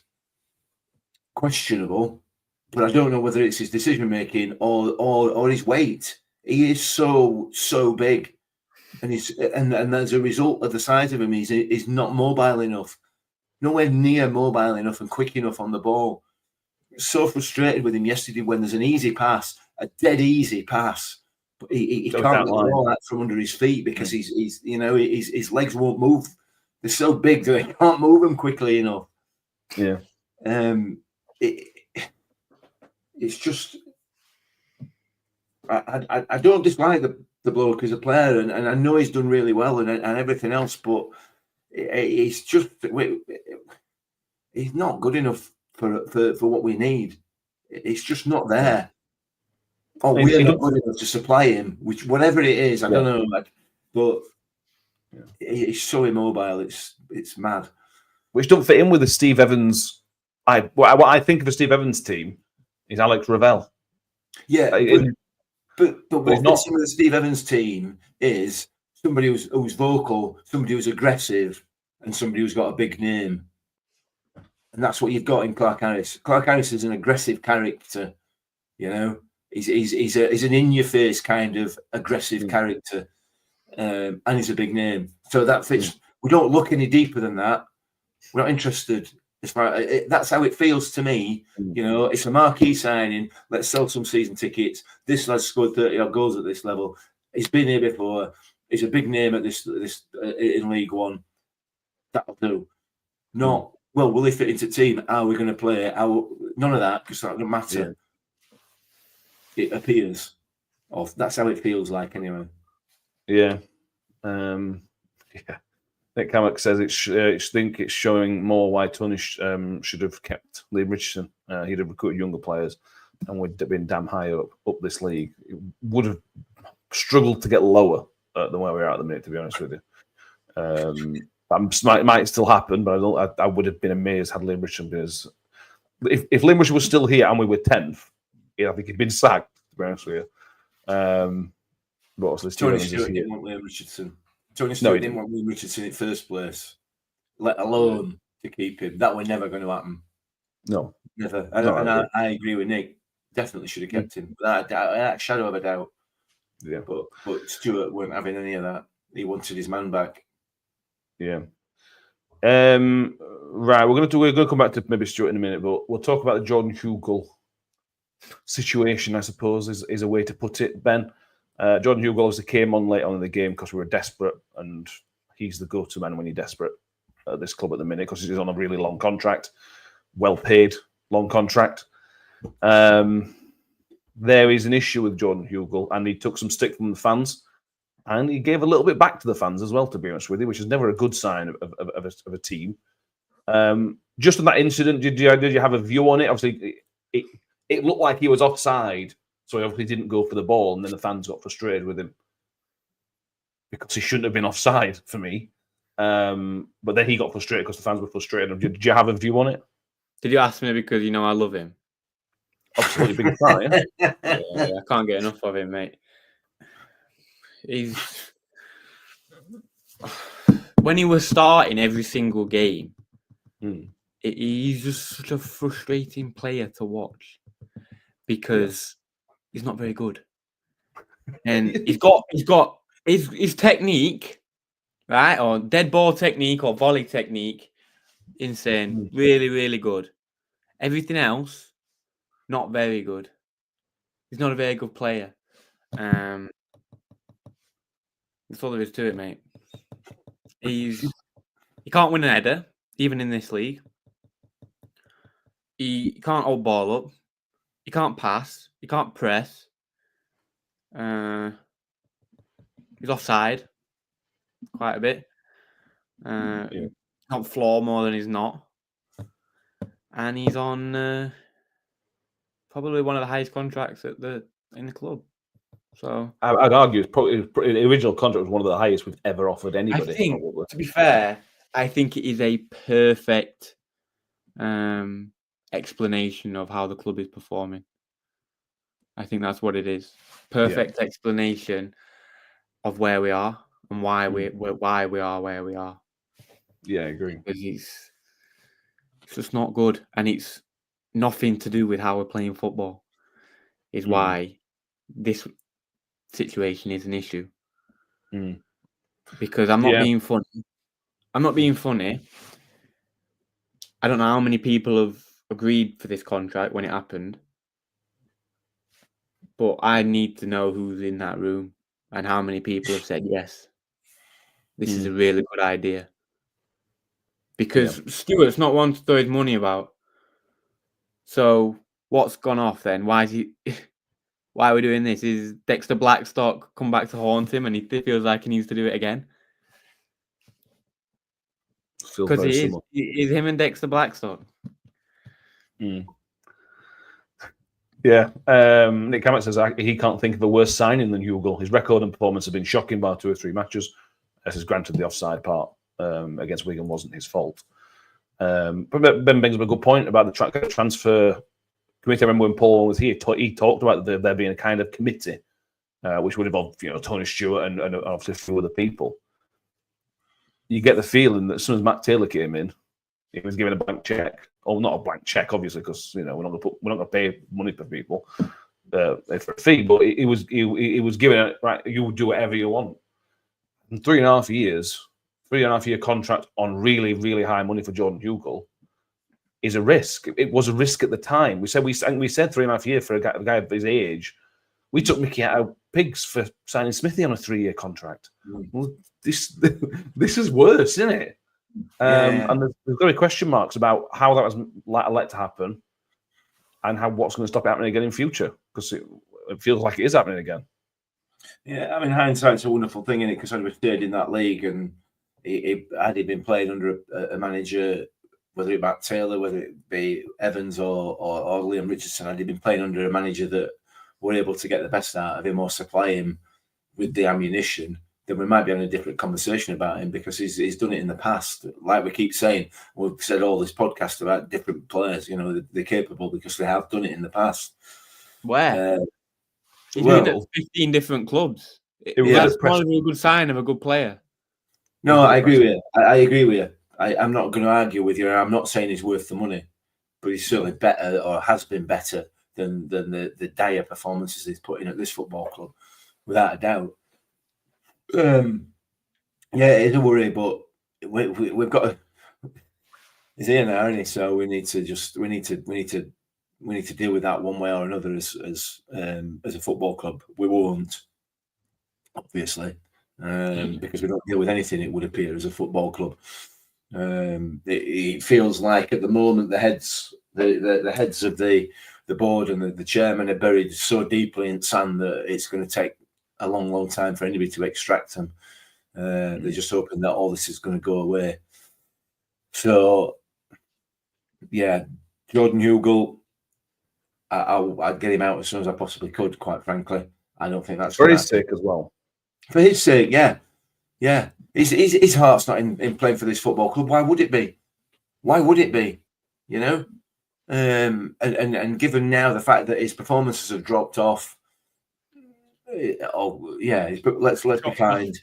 [SPEAKER 5] questionable. But I don't know whether it's his decision making or his weight. He is so big, and as a result of the size of him, he's not mobile enough, nowhere near mobile enough and quick enough on the ball. So frustrated with him yesterday when there's an easy pass, a dead easy pass, but he can't get the ball out from under his feet because his legs won't move. They're so big that he can't move them quickly enough.
[SPEAKER 4] Yeah.
[SPEAKER 5] It's just I don't dislike the bloke as a player, and I know he's done really well and everything else, but it's just he's not good enough for what we need. It's just not there. Oh, we're not good enough to supply him, which whatever it is, I don't know, but he's so immobile. It's mad.
[SPEAKER 4] Which don't fit in with the Steve Evans. What I think of a Steve Evans team is Alex Ravel.
[SPEAKER 5] Yeah, but what fits in with the Steve Evans team is somebody who's vocal, somebody who's aggressive, and somebody who's got a big name. And that's what you've got in Clark Harris. Clark Harris is an aggressive character, you know. He's an in-your-face kind of aggressive character, and he's a big name. So that fits. We don't look any deeper than that. We're not interested. That's how it feels to me. You know, it's a marquee signing. Let's sell some season tickets. This lad's scored 30-odd goals at this level. He's been here before. He's a big name at this in League One. That'll do. Not well. Will he fit into the team? How are we going to play? None of that, because that doesn't matter. Yeah. It appears. That's how it feels like, anyway.
[SPEAKER 4] Yeah. Nick Hammock says it's showing more why Tony should have kept Liam Richardson. He'd have recruited younger players and would have been damn high up this league. It would have struggled to get lower than where we are at the minute, to be honest with you. That might still happen, but I would have been amazed had Liam Richardson been as... If Liam Richardson was still here and we were 10th, I think he'd been sacked, to be honest with you. But also,
[SPEAKER 5] Tony Stewart didn't want Liam Richardson. Tony Stewart didn't want Liam Richardson in the first place, let alone to keep him. That was never going to happen. No. Never. I agree with Nick. Definitely should have kept him. Without a shadow of a doubt.
[SPEAKER 4] Yeah.
[SPEAKER 5] But Stewart weren't having any of that. He wanted his man back.
[SPEAKER 4] Yeah. Right, we're going to come back to maybe Stewart in a minute, but we'll talk about the Jordan Hugill situation, I suppose, is a way to put it, Ben. Jordan Hugo obviously came on late on in the game because we were desperate, and he's the go-to man when you're desperate at this club at the minute because he's on a really long contract, well-paid, long contract. There is an issue with Jordan Hugo, and he took some stick from the fans, and he gave a little bit back to the fans as well, to be honest with you, which is never a good sign of a team. Just on that incident, did you have a view on it? Obviously, it looked like he was offside, so he obviously didn't go for the ball, and then the fans got frustrated with him because he shouldn't have been offside for me. But then he got frustrated because the fans were frustrated. Did you have a view on it?
[SPEAKER 6] Did you ask me because I love him?
[SPEAKER 4] Absolutely big fan, yeah?
[SPEAKER 6] Yeah, I can't get enough of him, mate. When he was starting every single game, he's just such a frustrating player to watch because he's not very good, and he's got his technique, right, or dead ball technique or volley technique, insane, really, really good. Everything else, not very good. He's not a very good player. That's all there is to it, mate. He can't win an header, even in this league. He can't hold ball up. He can't pass. He can't press. He's offside quite a bit. Can't floor more than he's not. And he's on probably one of the highest contracts in the club. So
[SPEAKER 4] I'd argue probably the original contract was one of the highest we've ever offered anybody.
[SPEAKER 6] I think, to be fair, I think it is a perfect explanation of how the club is performing. I think that's what it is. Perfect explanation of where we are and why we are where we are.
[SPEAKER 4] Yeah, I agree.
[SPEAKER 6] Because it's just not good, and it's nothing to do with how we're playing football. Is why this situation is an issue. Because I'm not being funny. I'm not being funny. I don't know how many people have agreed for this contract when it happened, but I need to know who's in that room and how many people have said yes. This is a really good idea. Because Stuart's not one to throw his money about. So what's gone off then? Why are we doing this? Is Dexter Blackstock come back to haunt him and he feels like he needs to do it again? Because it is him and Dexter Blackstock.
[SPEAKER 4] Yeah. Nick Hammett says he can't think of a worse signing than Hugo. His record and performance have been shocking bar 2 or 3 matches. This is granted the offside part against Wigan wasn't his fault. But Ben brings up a good point about the transfer committee. I remember when Paul was here, he talked about there being a kind of committee, which would involve Tony Stewart and obviously a few other people. You get the feeling that as soon as Matt Taylor came in, he was given a blank check. Oh, not a blank check, obviously, because we're not going to pay money for people for a fee. But he was given it right. You do whatever you want. In 3.5 years, 3.5-year contract on really, really high money for Jordan Hugo is a risk. It was a risk at the time. We said 3.5 years for a guy of his age. We took Mickey out of pigs for signing Smithy on a 3-year contract. Well, this is worse, isn't it? And there's got to be question marks about how that was let to happen and what's going to stop it happening again in future, because it feels like it is happening again.
[SPEAKER 5] Yeah, I mean, hindsight's a wonderful thing, isn't it? Because I'd have stayed in that league, and had he been playing under a manager, whether it be Matt Taylor, whether it be Evans or Liam Richardson, had he been playing under a manager that were able to get the best out of him or supply him with the ammunition, then we might be having a different conversation about him, because he's done it in the past. Like we keep saying, we've said all this podcast about different players, they're capable because they have done it in the past.
[SPEAKER 6] Where? He's been at 15 different clubs. That's probably a good sign of a good player.
[SPEAKER 5] No, I agree with you. I agree with you. I'm not going to argue with you. I'm not saying he's worth the money, but he's certainly better, or has been better than the dire performances he's put in at this football club, without a doubt. It's a worry, but we've got to. He's here now, isn't he? So we need to to deal with that one way or another as a football club. We won't, obviously, because we don't deal with anything, it would appear, as a football club. It feels like at the moment the heads of the board and the chairman are buried so deeply in sand that it's going to take a long time for anybody to extract them. They're just hoping that all this is going to go away. So, yeah, Jordan Hugel, I'd get him out as soon as I possibly could, quite frankly. I don't think that's
[SPEAKER 4] for his sake as well.
[SPEAKER 5] For his sake, yeah. His heart's not in playing for this football club. Why would it be? You know? And given now the fact that his performances have dropped off, let's be kind.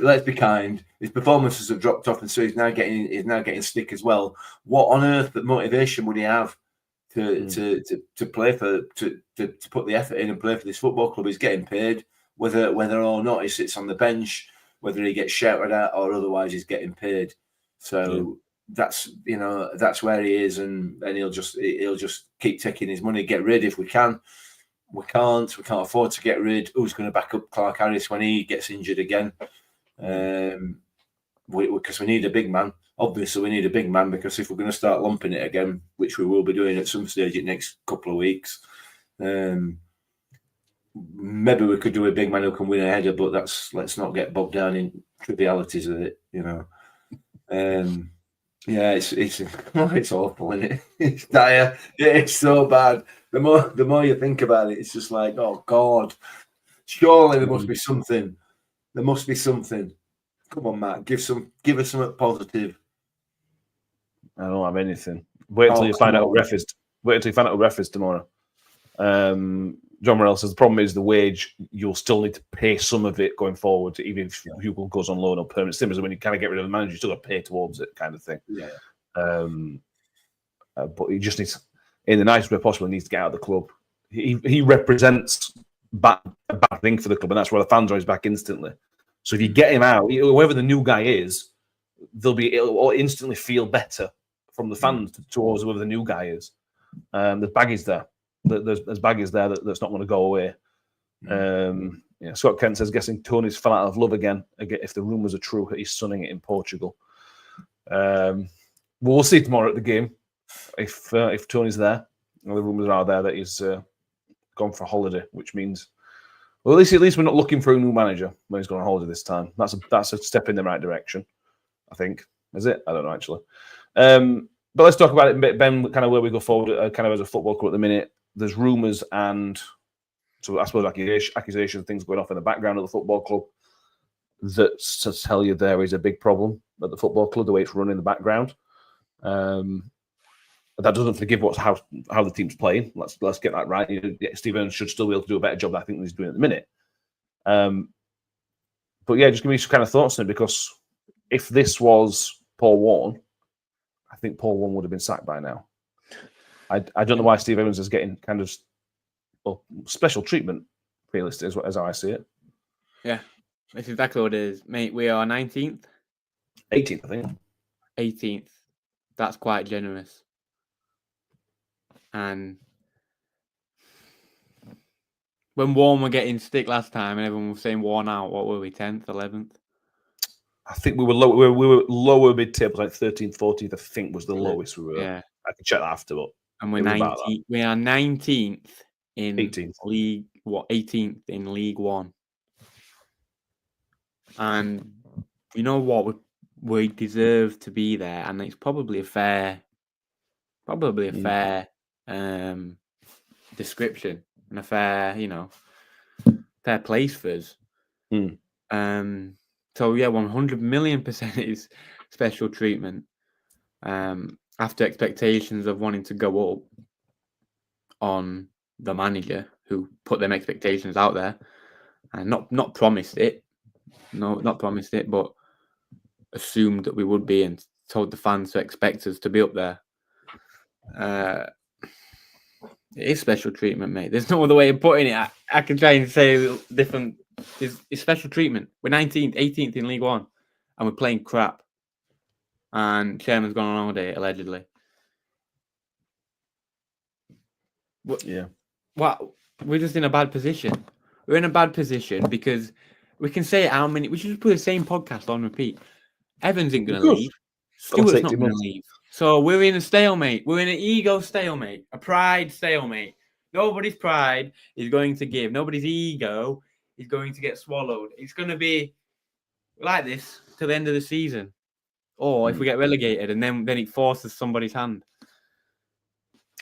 [SPEAKER 5] Let's be kind. His performances have dropped off, and so he's now getting stick as well. What on earth that motivation would he have to play to put the effort in and play for this football club? He's getting paid, whether or not he sits on the bench, whether he gets shouted at or otherwise, he's getting paid. So that's where he is, and he'll just keep taking his money, get rid if we can. We can't afford to get rid. Who's going to back up Clark Harris when he gets injured again? Because we need a big man. Obviously, we need a big man, because if we're going to start lumping it again, which we will be doing at some stage in the next couple of weeks, maybe we could do a big man who can win a header, but let's not get bogged down in trivialities of it, you know. It's awful, isn't it? It's dire. It's so bad. The more you think about it, it's just like, oh God, surely there must be something. There must be something. Come on, Matt, give us something positive.
[SPEAKER 4] I don't have anything. Wait until you find out who ref is. Wait until you find out who ref is tomorrow. John Morrell says the problem is the wage. You'll still need to pay some of it going forward, even if Hugo goes on loan or permanent. Same as when you kind of get rid of the manager, you still got to pay towards it, kind of thing.
[SPEAKER 5] Yeah.
[SPEAKER 4] But he just needs, in the nicest way possible, he needs to get out of the club. He represents a bad thing for the club, and that's where the fans are always back instantly. So if you get him out, whoever the new guy is, it'll instantly feel better from the fans towards whoever the new guy is. There's baggies there. There's baggies there that's not going to go away. Scott Kent says, guessing Tony's fell out of love again if the rumours are true, he's sunning it in Portugal. We'll see tomorrow at the game if Tony's there. The rumours are there that he's gone for a holiday, which means, well, at least we're not looking for a new manager when he's gone on holiday this time. That's a step in the right direction, I think. Is it? I don't know, actually. But let's talk about it, Ben, kind of where we go forward, kind of as a football club at the minute. There's rumours and, so I suppose, accusations, things going off in the background of the football club that to tell you there is a big problem at the football club, the way it's run in the background. That doesn't forgive how the team's playing. Let's get that right. Steve Evans should still be able to do a better job than I think he's doing at the minute. But yeah, just give me some kind of thoughts on it, because if this was Paul Warne, I think Paul Warne would have been sacked by now. I don't know why Steve Evans is getting kind of special treatment, realistically, as I see it. Yeah,
[SPEAKER 6] that's exactly what it is, mate. We are 19th.
[SPEAKER 4] 18th, I think.
[SPEAKER 6] 18th. That's quite generous. And when Warne were getting stick last time and everyone was saying worn out, what were we, 10th, 11th?
[SPEAKER 4] I think we were lower mid-table, like 13th, 14th, I think was the lowest we were.
[SPEAKER 6] Yeah.
[SPEAKER 4] I can check that after, but
[SPEAKER 6] and we're 19th. We are 19th in
[SPEAKER 4] 18th.
[SPEAKER 6] League, 18th in League One. And you know what? We deserve to be there, and it's probably a fair description and a fair place for us. So yeah, 100 million% is special treatment. After expectations of wanting to go up on the manager who put them expectations out there and not promised it, but assumed that we would be and told the fans to expect us to be up there. It is special treatment, mate. There's no other way of putting it. I can try and say different. It's special treatment. We're 19th, 18th in League One, and we're playing crap. And chairman's gone on holiday, allegedly.
[SPEAKER 4] Yeah.
[SPEAKER 6] Well, we're just in a bad position. We're in a bad position because we can say how many. We should just put the same podcast on repeat. Evans ain't going to
[SPEAKER 4] Good.
[SPEAKER 6] leave.
[SPEAKER 4] That'll
[SPEAKER 6] Stewart's
[SPEAKER 4] take
[SPEAKER 6] not
[SPEAKER 4] 2
[SPEAKER 6] going to
[SPEAKER 4] months.
[SPEAKER 6] leave. So we're in a stalemate. We're in an ego stalemate, a pride stalemate. Nobody's pride is going to give. Nobody's ego is going to get swallowed. It's going to be like this till the end of the season. Or if we get relegated and then it forces somebody's hand.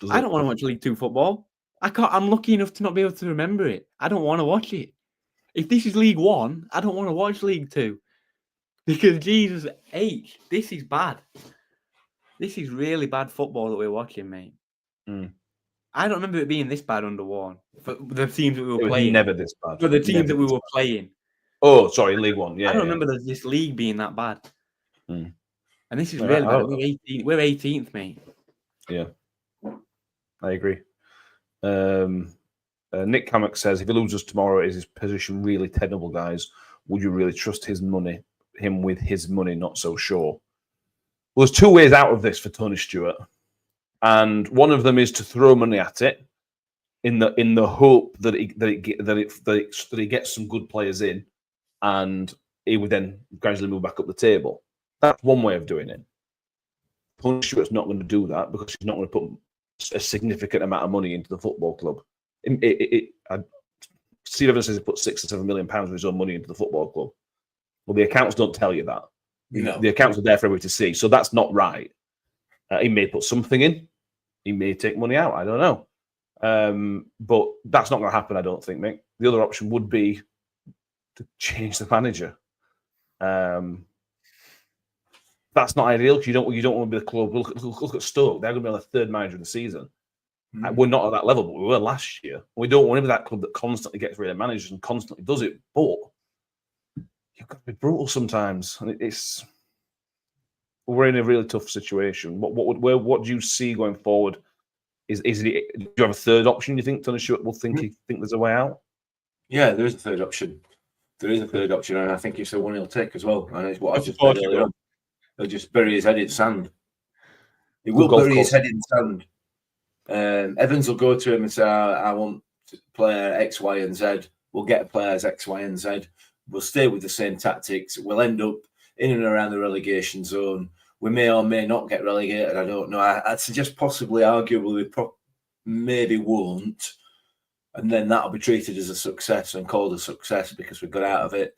[SPEAKER 6] I don't want to watch League Two football. I can't. I'm lucky enough to not be able to remember it. I don't want to watch it. If this is League One, I don't want to watch League Two. Because Jesus H, this is bad. This is really bad football that we're watching, mate. I don't remember it being this bad under Warren. For the teams that we were
[SPEAKER 4] It was
[SPEAKER 6] playing.
[SPEAKER 4] never this bad.
[SPEAKER 6] For the teams
[SPEAKER 4] Never
[SPEAKER 6] that we
[SPEAKER 4] this
[SPEAKER 6] were
[SPEAKER 4] bad.
[SPEAKER 6] playing.
[SPEAKER 4] Oh, sorry, League One. Yeah.
[SPEAKER 6] I don't remember this league being that bad.
[SPEAKER 4] Mm.
[SPEAKER 6] And this is
[SPEAKER 4] Yeah,
[SPEAKER 6] really
[SPEAKER 4] I
[SPEAKER 6] bad.
[SPEAKER 4] don't-
[SPEAKER 6] We're 18th, mate.
[SPEAKER 4] Yeah. I agree. Nick Cammock says, if he loses tomorrow, is his position really tenable, guys? Would you really trust him with his money? Not so sure. Well, there's 2 ways out of this for Tony Stewart. And one of them is to throw money at it in the hope that he gets some good players in, and he would then gradually move back up the table. That's one way of doing it. Tony Stewart's not going to do that because he's not going to put a significant amount of money into the football club. Steve Evans says he put £6 or £7 million of his own money into the football club. Well, the accounts don't tell you that.
[SPEAKER 5] No.
[SPEAKER 4] The accounts are there for everybody to see, so that's not right. He may put something in. He may take money out. I don't know. But that's not going to happen, I don't think, mate. The other option would be to change the manager. That's not ideal because you don't want to be the club. Look at Stoke. They're going to be on the 3rd manager of the season. We're not at that level, but we were last year. We don't want to be that club that constantly gets rid of managers and constantly does it. But you've got to be brutal sometimes, and we're in a really tough situation. What do you see going forward? Do you have a third option? You think Tony Stewart will think there's a way out?
[SPEAKER 5] Yeah, there is a third option. There is a third option, and I think it's the one he'll take as well. And it's what I just said earlier on. He'll just bury his head in sand. He will bury his head in sand. Evans will go to him and say, I want player X, Y, and Z. We'll get players X, Y, and Z. We'll stay with the same tactics. We'll end up in and around the relegation zone. We may or may not get relegated. I don't know. I'd suggest possibly, arguably, we maybe won't. And then that'll be treated as a success and called a success because we got out of it.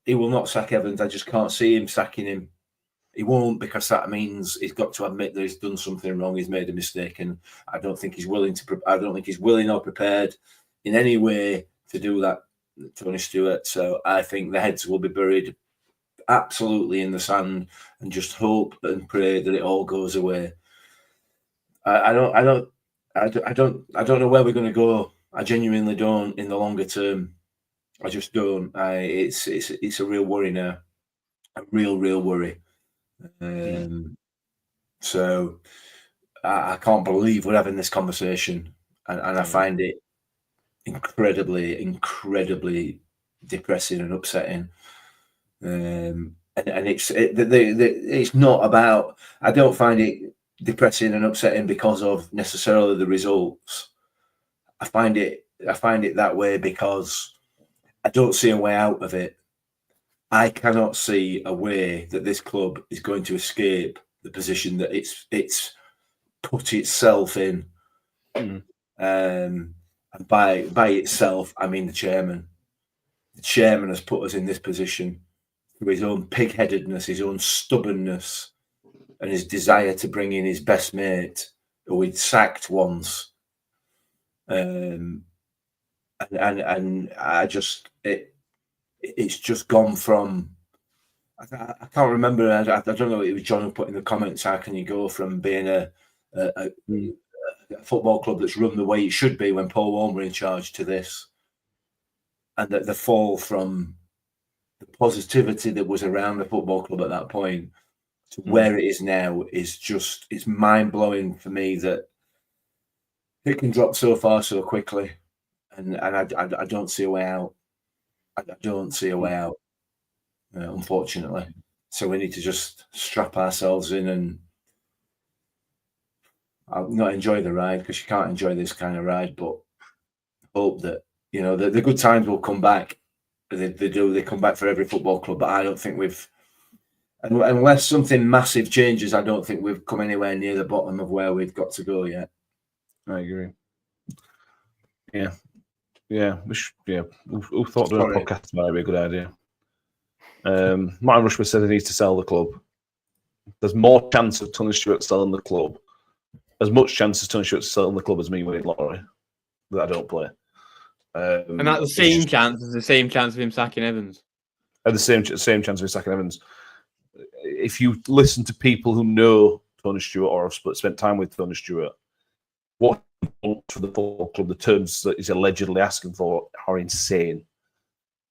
[SPEAKER 5] He will not sack Evans. I just can't see him sacking him. He won't, because that means he's got to admit that he's done something wrong. He's made a mistake, and I don't think he's willing to. I don't think he's willing or prepared in any way to do that, Tony Stewart. So I think the heads will be buried absolutely in the sand, and just hope and pray that it all goes away. I don't know where we're going to go. I genuinely don't in the longer term. I just don't. It's a real worry now, a real worry. So I can't believe we're having this conversation, and I find it incredibly depressing and upsetting. And it's not about. I don't find it depressing and upsetting because of necessarily the results. I find it that way because I don't see a way out of it. I cannot see a way that this club is going to escape the position that it's put itself in. And by itself, I mean the chairman. The chairman has put us in this position through his own pig-headedness, his own stubbornness, and his desire to bring in his best mate, who he'd sacked once. And I just it's just gone from. I can't remember. I don't know. It was John who put in the comments. How can you go from being a football club that's run the way it should be when Paul Warne were in charge to this, and that the fall from the positivity that was around the football club at that point to where it is now is just, it's mind blowing for me that it can drop so far so quickly, and I don't see a way out. I don't see a way out, unfortunately. So we need to just strap ourselves in, and I'll not enjoy the ride because you can't enjoy this kind of ride, but hope that, you know, the good times will come back. They do. They come back for every football club, but I don't think we've, unless something massive changes, I don't think we've come anywhere near the bottom of where we've got to go yet.
[SPEAKER 4] I agree. Yeah. We thought doing a podcast might be a good idea. Martin Rushford said he needs to sell the club. There's more chance of Tony Stewart selling the club, as much chance as Tony Stewart selling the club as me winning lottery that I don't play.
[SPEAKER 6] And that's the same chance as the same chance of him sacking Evans.
[SPEAKER 4] At the same chance of him sacking Evans. If you listen to people who know Tony Stewart or have spent time with Tony Stewart, what he wants for the football club, the terms that he's allegedly asking for are insane.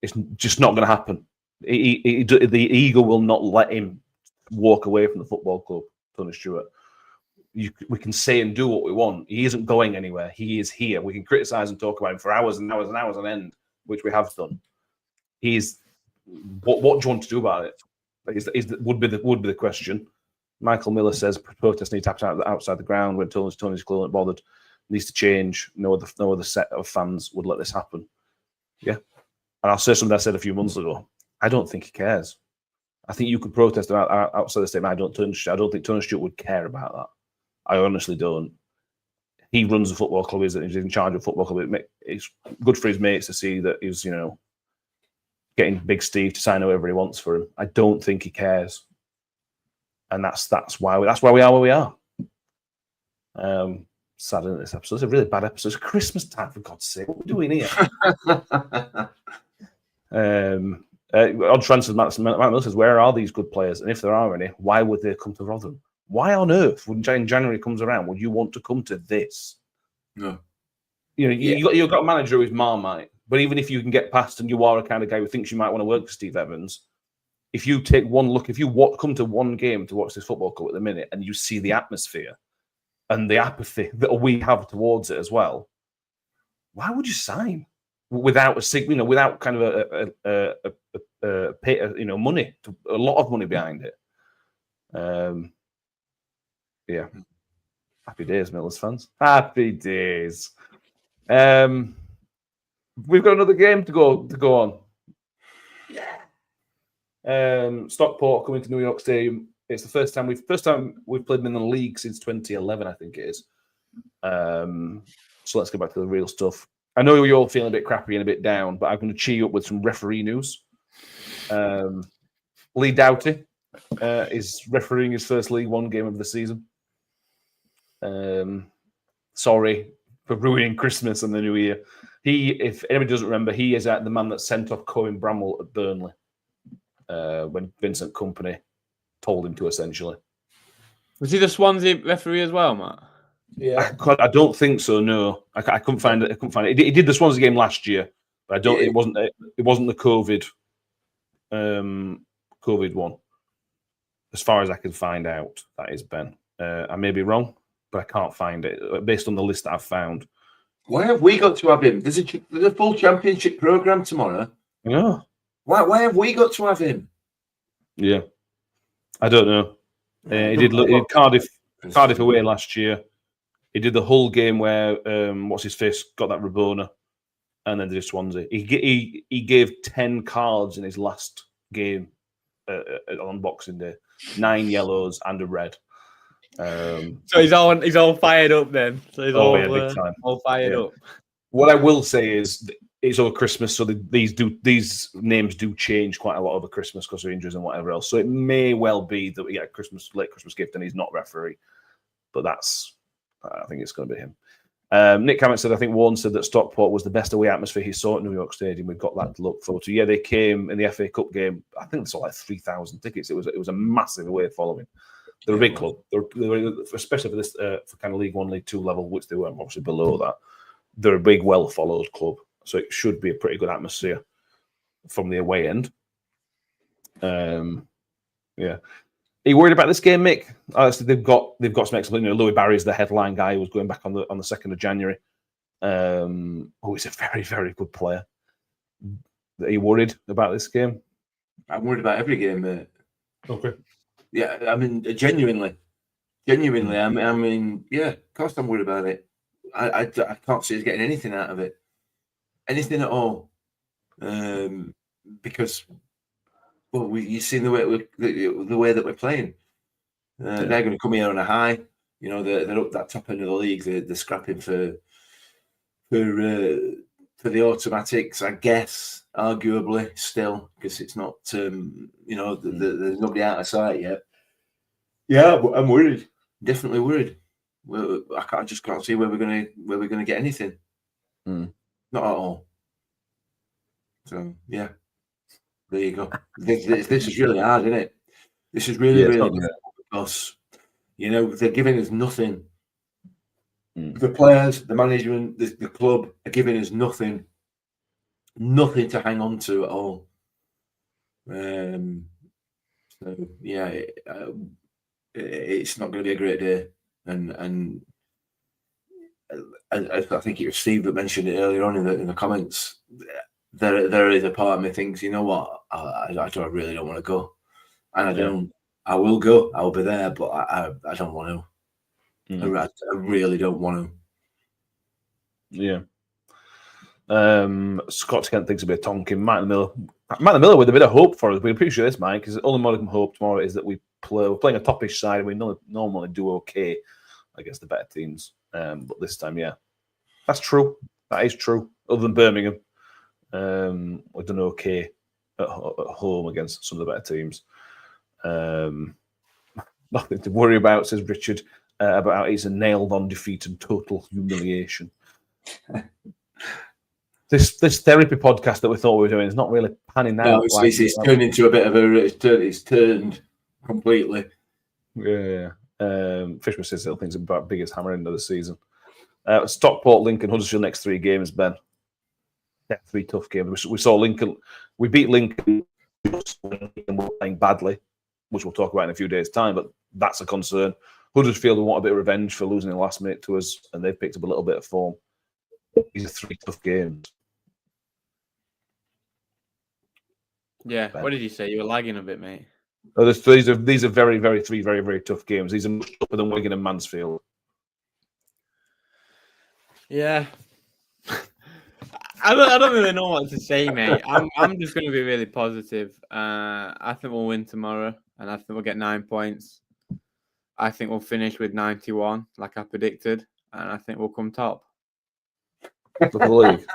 [SPEAKER 4] It's just not going to happen. The ego will not let him walk away from the football club, Tony Stewart. We can say and do what we want. He isn't going anywhere. He is here. We can criticise and talk about him for hours and hours and hours on end, which we have done. What do you want to do about it? Would be the question. Michael Miller says protests need to happen outside the ground when Tony's club not bothered. Needs to change. No other set of fans would let this happen. Yeah, and I'll say something I said a few months ago. I don't think he cares. I think you could protest outside the stadium. I don't think Tony Stewart would care about that. I honestly don't. He runs a football club. He's in charge of a football club. It's good for his mates to see that he's, you know, getting Big Steve to sign whoever he wants for him. I don't think he cares, and that's why we are where we are. Sad, isn't it, this episode? It's a really bad episode. It's Christmas time, for God's sake. What are we doing here? Odd transfers. Matt Miller says, "Where are these good players? And if there are any, why would they come to Rotherham? Why on earth, when January comes around, would you want to come to this?"
[SPEAKER 5] No.
[SPEAKER 4] You know, you've got a manager who's Marmite, but even if you can get past and you are a kind of guy who thinks you might want to work for Steve Evans, if you take one look, if you come to one game to watch this football club at the minute and you see the atmosphere and the apathy that we have towards it as well, why would you sign without without kind of money, a lot of money behind it? Yeah. Happy days, Millers fans. Happy days. We've got another game to go on. Yeah. Stockport coming to New York Stadium. It's the first time we've played them in the league since 2011, I think it is. So let's get back to the real stuff. I know you're all feeling a bit crappy and a bit down, but I'm going to cheer you up with some referee news. Lee Doughty is refereeing his first League One game of the season. Sorry for ruining Christmas and the New Year. If anybody doesn't remember, he is the man that sent off Cohen Bramwell at Burnley when Vincent Kompany told him to, essentially. Was
[SPEAKER 6] he the Swansea referee as well, Matt?
[SPEAKER 4] Yeah, I don't think so. No, I couldn't find it. He did the Swansea game last year, but I don't. Yeah. It wasn't the COVID one, as far as I can find out. That is Ben. I may be wrong, but I can't find it based on the list that I've found.
[SPEAKER 5] Why have we got to have him? There's a full championship program tomorrow.
[SPEAKER 4] Yeah.
[SPEAKER 5] Why have we got to have him?
[SPEAKER 4] Yeah, I don't know. He did Cardiff away last year. He did the whole game where what's his face got that Rabona, and then did Swansea. He gave 10 cards in his last game on Boxing Day, 9 yellows and a red.
[SPEAKER 6] So he's all fired up then. So he's
[SPEAKER 4] big time.
[SPEAKER 6] all fired up.
[SPEAKER 4] What I will say is it's over Christmas, so these names do change quite a lot over Christmas because of injuries and whatever else. So it may well be that we get a late Christmas gift and he's not referee, but I think it's going to be him. Nick Hammett said, I think Warren said that Stockport was the best away atmosphere he saw at New York Stadium. We've got that to look forward to. Yeah, they came in the FA Cup game. I think they saw like 3,000 tickets. It was a massive away following. They're a big club. They're especially for this for kind of League One, League Two level, which they weren't obviously below that. They're a big, well-followed club, so it should be a pretty good atmosphere from the away end. Yeah. Are you worried about this game, Mick? Obviously, they've got some excellent. Louis Barry's the headline guy who was going back on the 2nd of January. He's a very, very good player. Are you worried about this game?
[SPEAKER 5] I'm worried about every game, mate.
[SPEAKER 4] Okay.
[SPEAKER 5] Yeah, I mean, genuinely, Genuinely, I mean, yeah, of course I'm worried about it. I can't see us getting anything out of it, anything at all, because you've seen the way that we're playing. They're going to come here on a high. You know, they're up that top end of the league. They're scrapping for the automatics, I guess, arguably still, because it's not, there's nobody out of sight yet. Yeah, but I'm worried. Definitely worried. I just can't see where we're gonna get anything. Not at all. So yeah, there you go. This is really hard, isn't it? This is really difficult because they're giving us nothing. The players, the management, the club are giving us nothing to hang on to at all. So yeah, it's not going to be a great day, and I think it was Steve that mentioned it earlier on in the comments. There is a part of me thinks, you know what, I really don't want to go, and I don't. I will go. I'll be there, but I don't want to. I really don't want to.
[SPEAKER 4] Yeah. Scott Kent thinks a bit of Tonkin. Matt Miller with a bit of hope for us. We're pretty sure this, Mike, because the only modicum hope tomorrow is that we're playing a toppish side and we normally do okay against the better teams. But this time, yeah, that's true. That is true. Other than Birmingham, we've done okay at home against some of the better teams. Nothing to worry about, says Richard, about how it's a nailed-on defeat and total humiliation. This therapy podcast that we thought we were doing is not really panning out.
[SPEAKER 5] No, it's turned into a bit of it's turned completely.
[SPEAKER 4] Yeah. Fishman says he'll think it's about biggest hammer end of the season. Stockport, Lincoln, Huddersfield next 3 games, Ben. Yeah, 3 tough games. We saw Lincoln. We beat Lincoln when we were playing badly, which we'll talk about in a few days' time, but that's a concern. Huddersfield will want a bit of revenge for losing the last minute to us, and they've picked up a little bit of form. These are 3 tough games.
[SPEAKER 6] Yeah, Ben. What did you say? You were lagging a bit, mate.
[SPEAKER 4] Oh, these are very, very 3 very, very tough games. These are much tougher than Wigan and Mansfield.
[SPEAKER 6] Yeah. I don't really know what to say, mate. I'm just going to be really positive. I think we'll win tomorrow, and I think we'll get 9 points. I think we'll finish with 91, like I predicted, and I think we'll come top.
[SPEAKER 4] The league.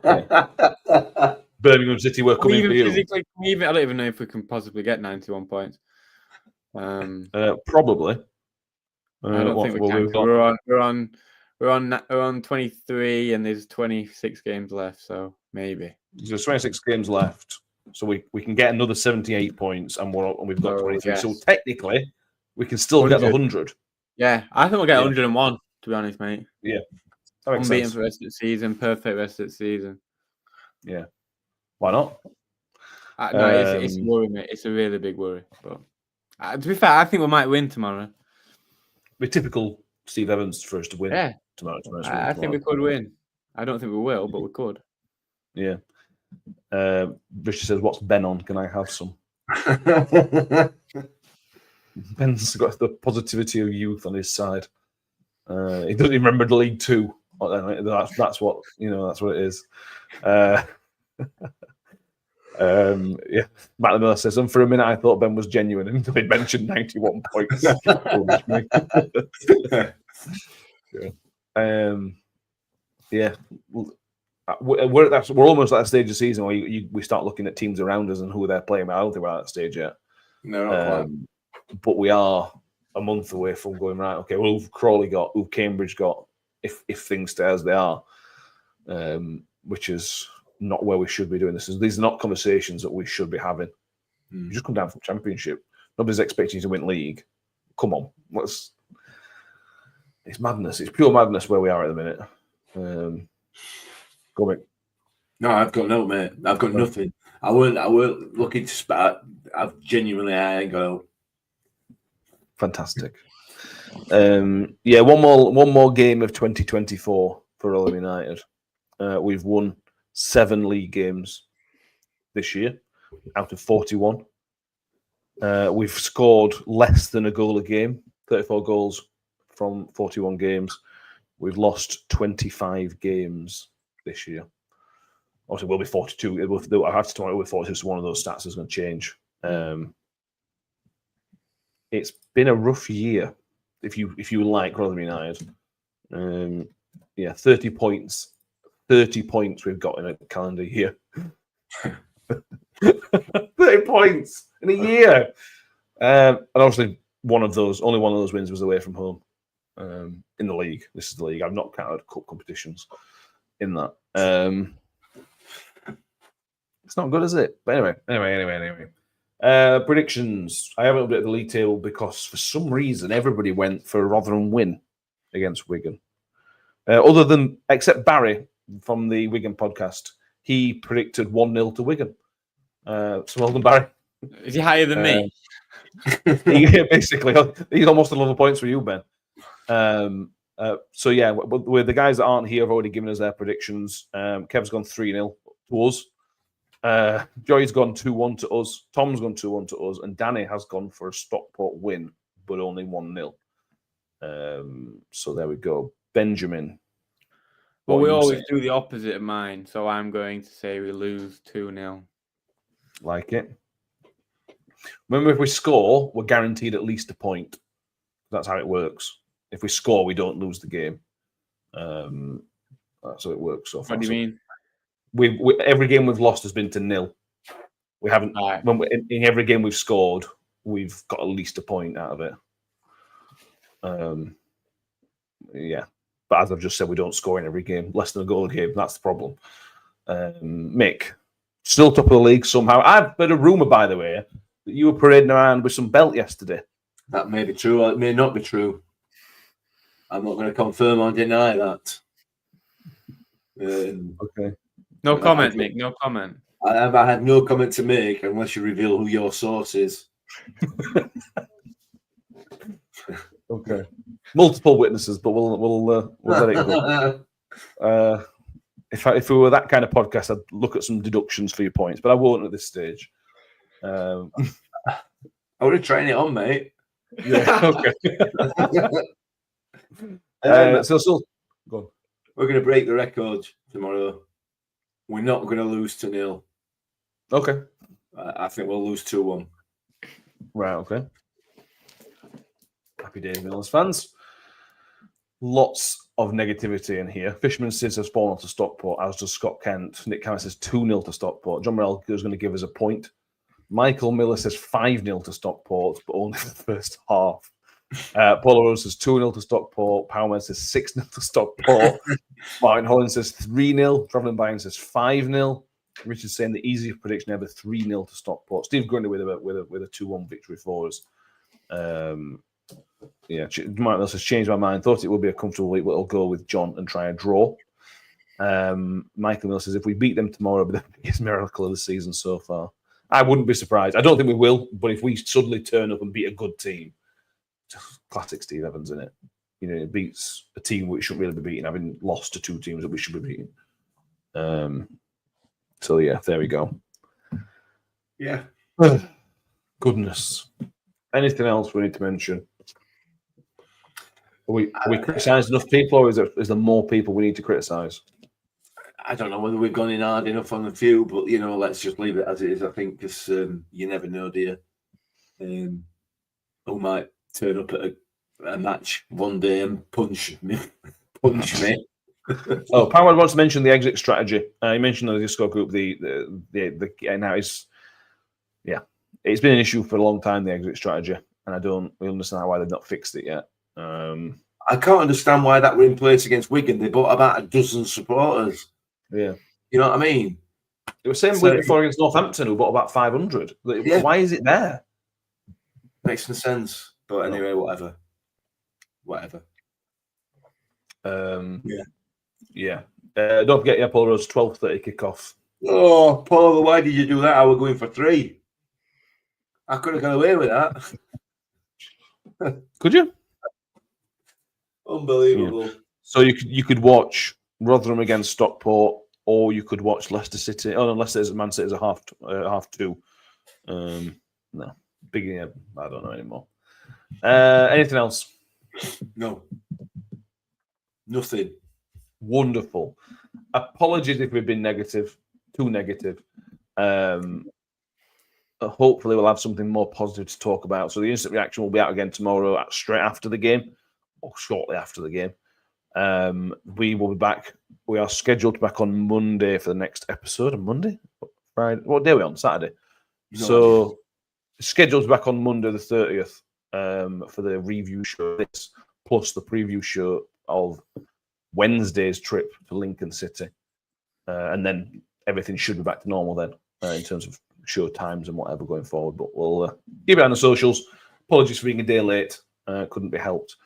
[SPEAKER 4] Yeah. Birmingham City were coming for you.
[SPEAKER 6] I don't even know if we can possibly get 91 points.
[SPEAKER 4] Probably.
[SPEAKER 6] I don't think we can. We're on 23, and there's 26 games left, so maybe.
[SPEAKER 4] There's 26 games left, so we can get another 78 points, and we've got 23. Yes. So technically, we can still 100. Get the 100.
[SPEAKER 6] Yeah, I think we'll get 101. To be honest, mate.
[SPEAKER 4] Yeah,
[SPEAKER 6] unbeaten for the rest of the season, perfect rest of the season.
[SPEAKER 4] Yeah, why not?
[SPEAKER 6] No, it's a worry, mate. It's a really big worry. But to be fair, I think we might win tomorrow.
[SPEAKER 4] Be typical Steve Evans for us to win.
[SPEAKER 6] Yeah,
[SPEAKER 4] tomorrow.
[SPEAKER 6] I think we could win. I don't think we will, but we could.
[SPEAKER 4] Yeah. Richard says, "What's Ben on? Can I have some?" Ben's got the positivity of youth on his side. He doesn't even remember the League 2. That's what that's what it is. Yeah. Matt Miller says, and for a minute I thought Ben was genuine until he mentioned 91 points. Yeah. We're almost at that stage of the season where we start looking at teams around us and who they're playing. I don't think we're at that stage yet.
[SPEAKER 5] No, not quite.
[SPEAKER 4] But we are a month away from going, right, okay, well, who've Crawley got, who've Cambridge got, if things stay as they are, which is not where we should be doing this. These are not conversations that we should be having. You just come down from Championship. Nobody's expecting you to win league. Come on. It's madness. It's pure madness where we are at the minute. Go, mate.
[SPEAKER 5] No, I've got no, mate. I've got nothing. I weren't looking to start. I ain't got.
[SPEAKER 4] Fantastic. Yeah, one more game of 2024 for Rotherham United. We've won 7 league games this year out of 41. We've scored less than a goal a game 34 goals from 41 games. We've lost 25 games this year. Obviously, we'll be 42. I have to talk with 42, so one of those stats is going to change. It's been a rough year, if you like Rotherham United. 30 points. 30 points we've got in a calendar year. 30 points in a year. And obviously, only one of those wins was away from home in the league. This is the league. I've not counted cup competitions in that. It's not good, is it? But anyway. Predictions. I haven't updated the league table because for some reason everybody went for a Rotherham win against Wigan. Except Barry from the Wigan podcast, he predicted 1-0 to Wigan. So well done, Barry.
[SPEAKER 6] Is he higher than me?
[SPEAKER 4] Basically, he's almost a level points for you, Ben. So yeah, with the guys that aren't here have already given us their predictions. Kev's gone 3-0 to us. Joy's gone 2-1 to us. Tom's gone 2-1 to us, and Danny has gone for a Stockport win, but only 1-0. So there we go. Benjamin.
[SPEAKER 6] Well, we always do the opposite of mine, so I'm going to say we lose 2-0.
[SPEAKER 4] Like it. Remember, if we score, we're guaranteed at least a point. That's how it works. If we score, we don't lose the game. That's how it works. So far.
[SPEAKER 6] What do you mean?
[SPEAKER 4] We every game we've lost has been to 0. We haven't.
[SPEAKER 6] Right.
[SPEAKER 4] In every game we've scored, we've got at least a point out of it. Yeah, but as I've just said, we don't score in every game. Less than a goal a game. That's the problem. Mick, still top of the league somehow. I've heard a rumor, by the way, that you were parading around with some belt yesterday.
[SPEAKER 5] That may be true, or it may not be true. I'm not going to confirm or deny that.
[SPEAKER 4] Okay.
[SPEAKER 6] No comment, Mick. No comment.
[SPEAKER 5] I have no comment to make unless you reveal who your source is.
[SPEAKER 4] Okay. Multiple witnesses, but we'll let it go. If we were that kind of podcast, I'd look at some deductions for your points, but I won't at this stage.
[SPEAKER 5] I would have trying it on, mate.
[SPEAKER 4] Yeah. Okay. So go on.
[SPEAKER 5] We're going to break the record tomorrow. We're not going to lose 2-0.
[SPEAKER 4] Okay.
[SPEAKER 5] I think we'll lose 2-1.
[SPEAKER 4] Right. Okay. Happy days, Millers fans. Lots of negativity in here. Fisherman says has fallen to Stockport, as does Scott Kent. Nick Cameron says 2-0 to Stockport. John Morell is going to give us a point. Michael Miller says 5-0 to Stockport, but only for the first half. Paul Rose says 2-0 to Stockport. Powerman says 6-0 to Stockport. Martin Holland says 3-0. Travelling Bayern says 5-0. Richard's saying the easiest prediction ever, 3-0 to Stockport. Steve Grundy with a 2-1 victory for us. Martin else has changed my mind. Thought it would be a comfortable week, but I'll go with John and try a draw. Michael Mill says if we beat them tomorrow, it'll be the biggest miracle of the season so far. I wouldn't be surprised. I don't think we will, but if we suddenly turn up and beat a good team, classic Steve Evans, in it. You know, it beats a team which shouldn't really be beaten, having lost to two teams that we should be beating. So yeah, there we go.
[SPEAKER 5] Yeah.
[SPEAKER 4] Goodness. Anything else we need to mention? Are we criticising enough people, or is there more people we need to criticise?
[SPEAKER 5] I don't know whether we've gone in hard enough on a few, but let's just leave it as it is. I think because you never know, do you? Who might turn up at a match one day and punch me.
[SPEAKER 4] Oh, Power wants to mention the exit strategy. He mentioned in the Discord group now it's been an issue for a long time, the exit strategy, and we understand why they've not fixed it yet.
[SPEAKER 5] I can't understand why that were in place against Wigan. They bought about a dozen supporters.
[SPEAKER 4] Yeah,
[SPEAKER 5] you know what I mean.
[SPEAKER 4] It was the same week before against Northampton, who bought about 500. Yeah. Why is it there?
[SPEAKER 5] Makes no sense. But anyway, whatever.
[SPEAKER 4] Yeah. Don't forget, Paul Rose, 12:30 kickoff.
[SPEAKER 5] Oh, Paul, why did you do that? I was going for 3. I could have got away with that.
[SPEAKER 4] Could you?
[SPEAKER 5] Unbelievable.
[SPEAKER 4] Yeah. So you could watch Rotherham against Stockport, or you could watch Leicester City. Oh, no, Leicester Man City's a half 2. No, big. I don't know anymore. Anything else?
[SPEAKER 5] No. Nothing.
[SPEAKER 4] Wonderful. Apologies if we've been too negative. Hopefully we'll have something more positive to talk about. So the instant reaction will be out again tomorrow, straight after the game, or shortly after the game. We will be back. We are scheduled back on Monday for the next episode. On Monday? Friday? What day are we on? Saturday.
[SPEAKER 5] No
[SPEAKER 4] So
[SPEAKER 5] idea.
[SPEAKER 4] scheduled back on Monday the 30th for the review show. This plus the preview show of Wednesday's trip to Lincoln City. And then everything should be back to normal then in terms of show times and whatever going forward. But we'll keep it on the socials. Apologies for being a day late. Couldn't be helped.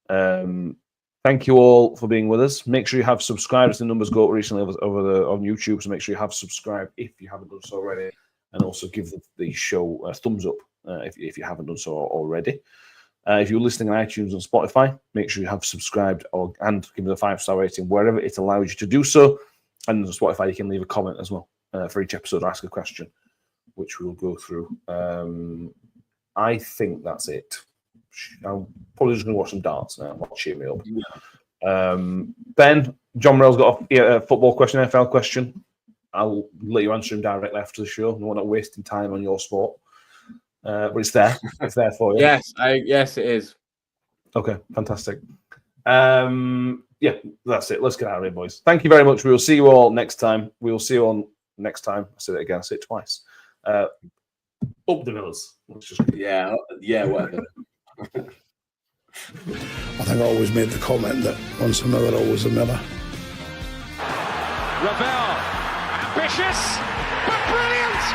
[SPEAKER 4] Thank you all for being with us. Make sure you have subscribed. The numbers go up recently on YouTube, so make sure you have subscribed if you haven't done so already, and also give the show a thumbs up if you haven't done so already. If you're listening on iTunes and Spotify, make sure you have subscribed and give it a 5-star rating wherever it allows you to do so. And on Spotify, you can leave a comment as well for each episode or ask a question, which we'll go through. I think that's it. I'm probably just going to watch some darts now. That'll cheer me up. Ben, John Morell's got a football question, NFL question. I'll let you answer him directly after the show. We're not wasting time on your sport. But it's there. It's there for you.
[SPEAKER 6] Yes, it is.
[SPEAKER 4] Okay, fantastic. Yeah, that's it. Let's get out of here, boys. Thank you very much. We will see you all next time. We will see you all next time. I said it again. I said it twice. Up the Millers.
[SPEAKER 5] Yeah, whatever.
[SPEAKER 1] I think I always made the comment that once a Miller, always a Miller.
[SPEAKER 2] Ravel, ambitious, but brilliant!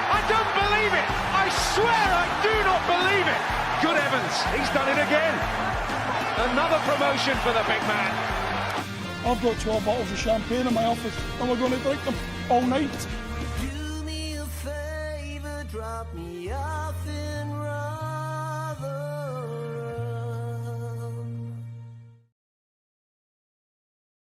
[SPEAKER 2] I don't believe it! I swear I do not believe it! Good heavens, he's done it again! Another promotion for the big man.
[SPEAKER 1] I've got 12 bottles of champagne in my office, and we're going to drink them all night.
[SPEAKER 3] Do me a favor, drop me off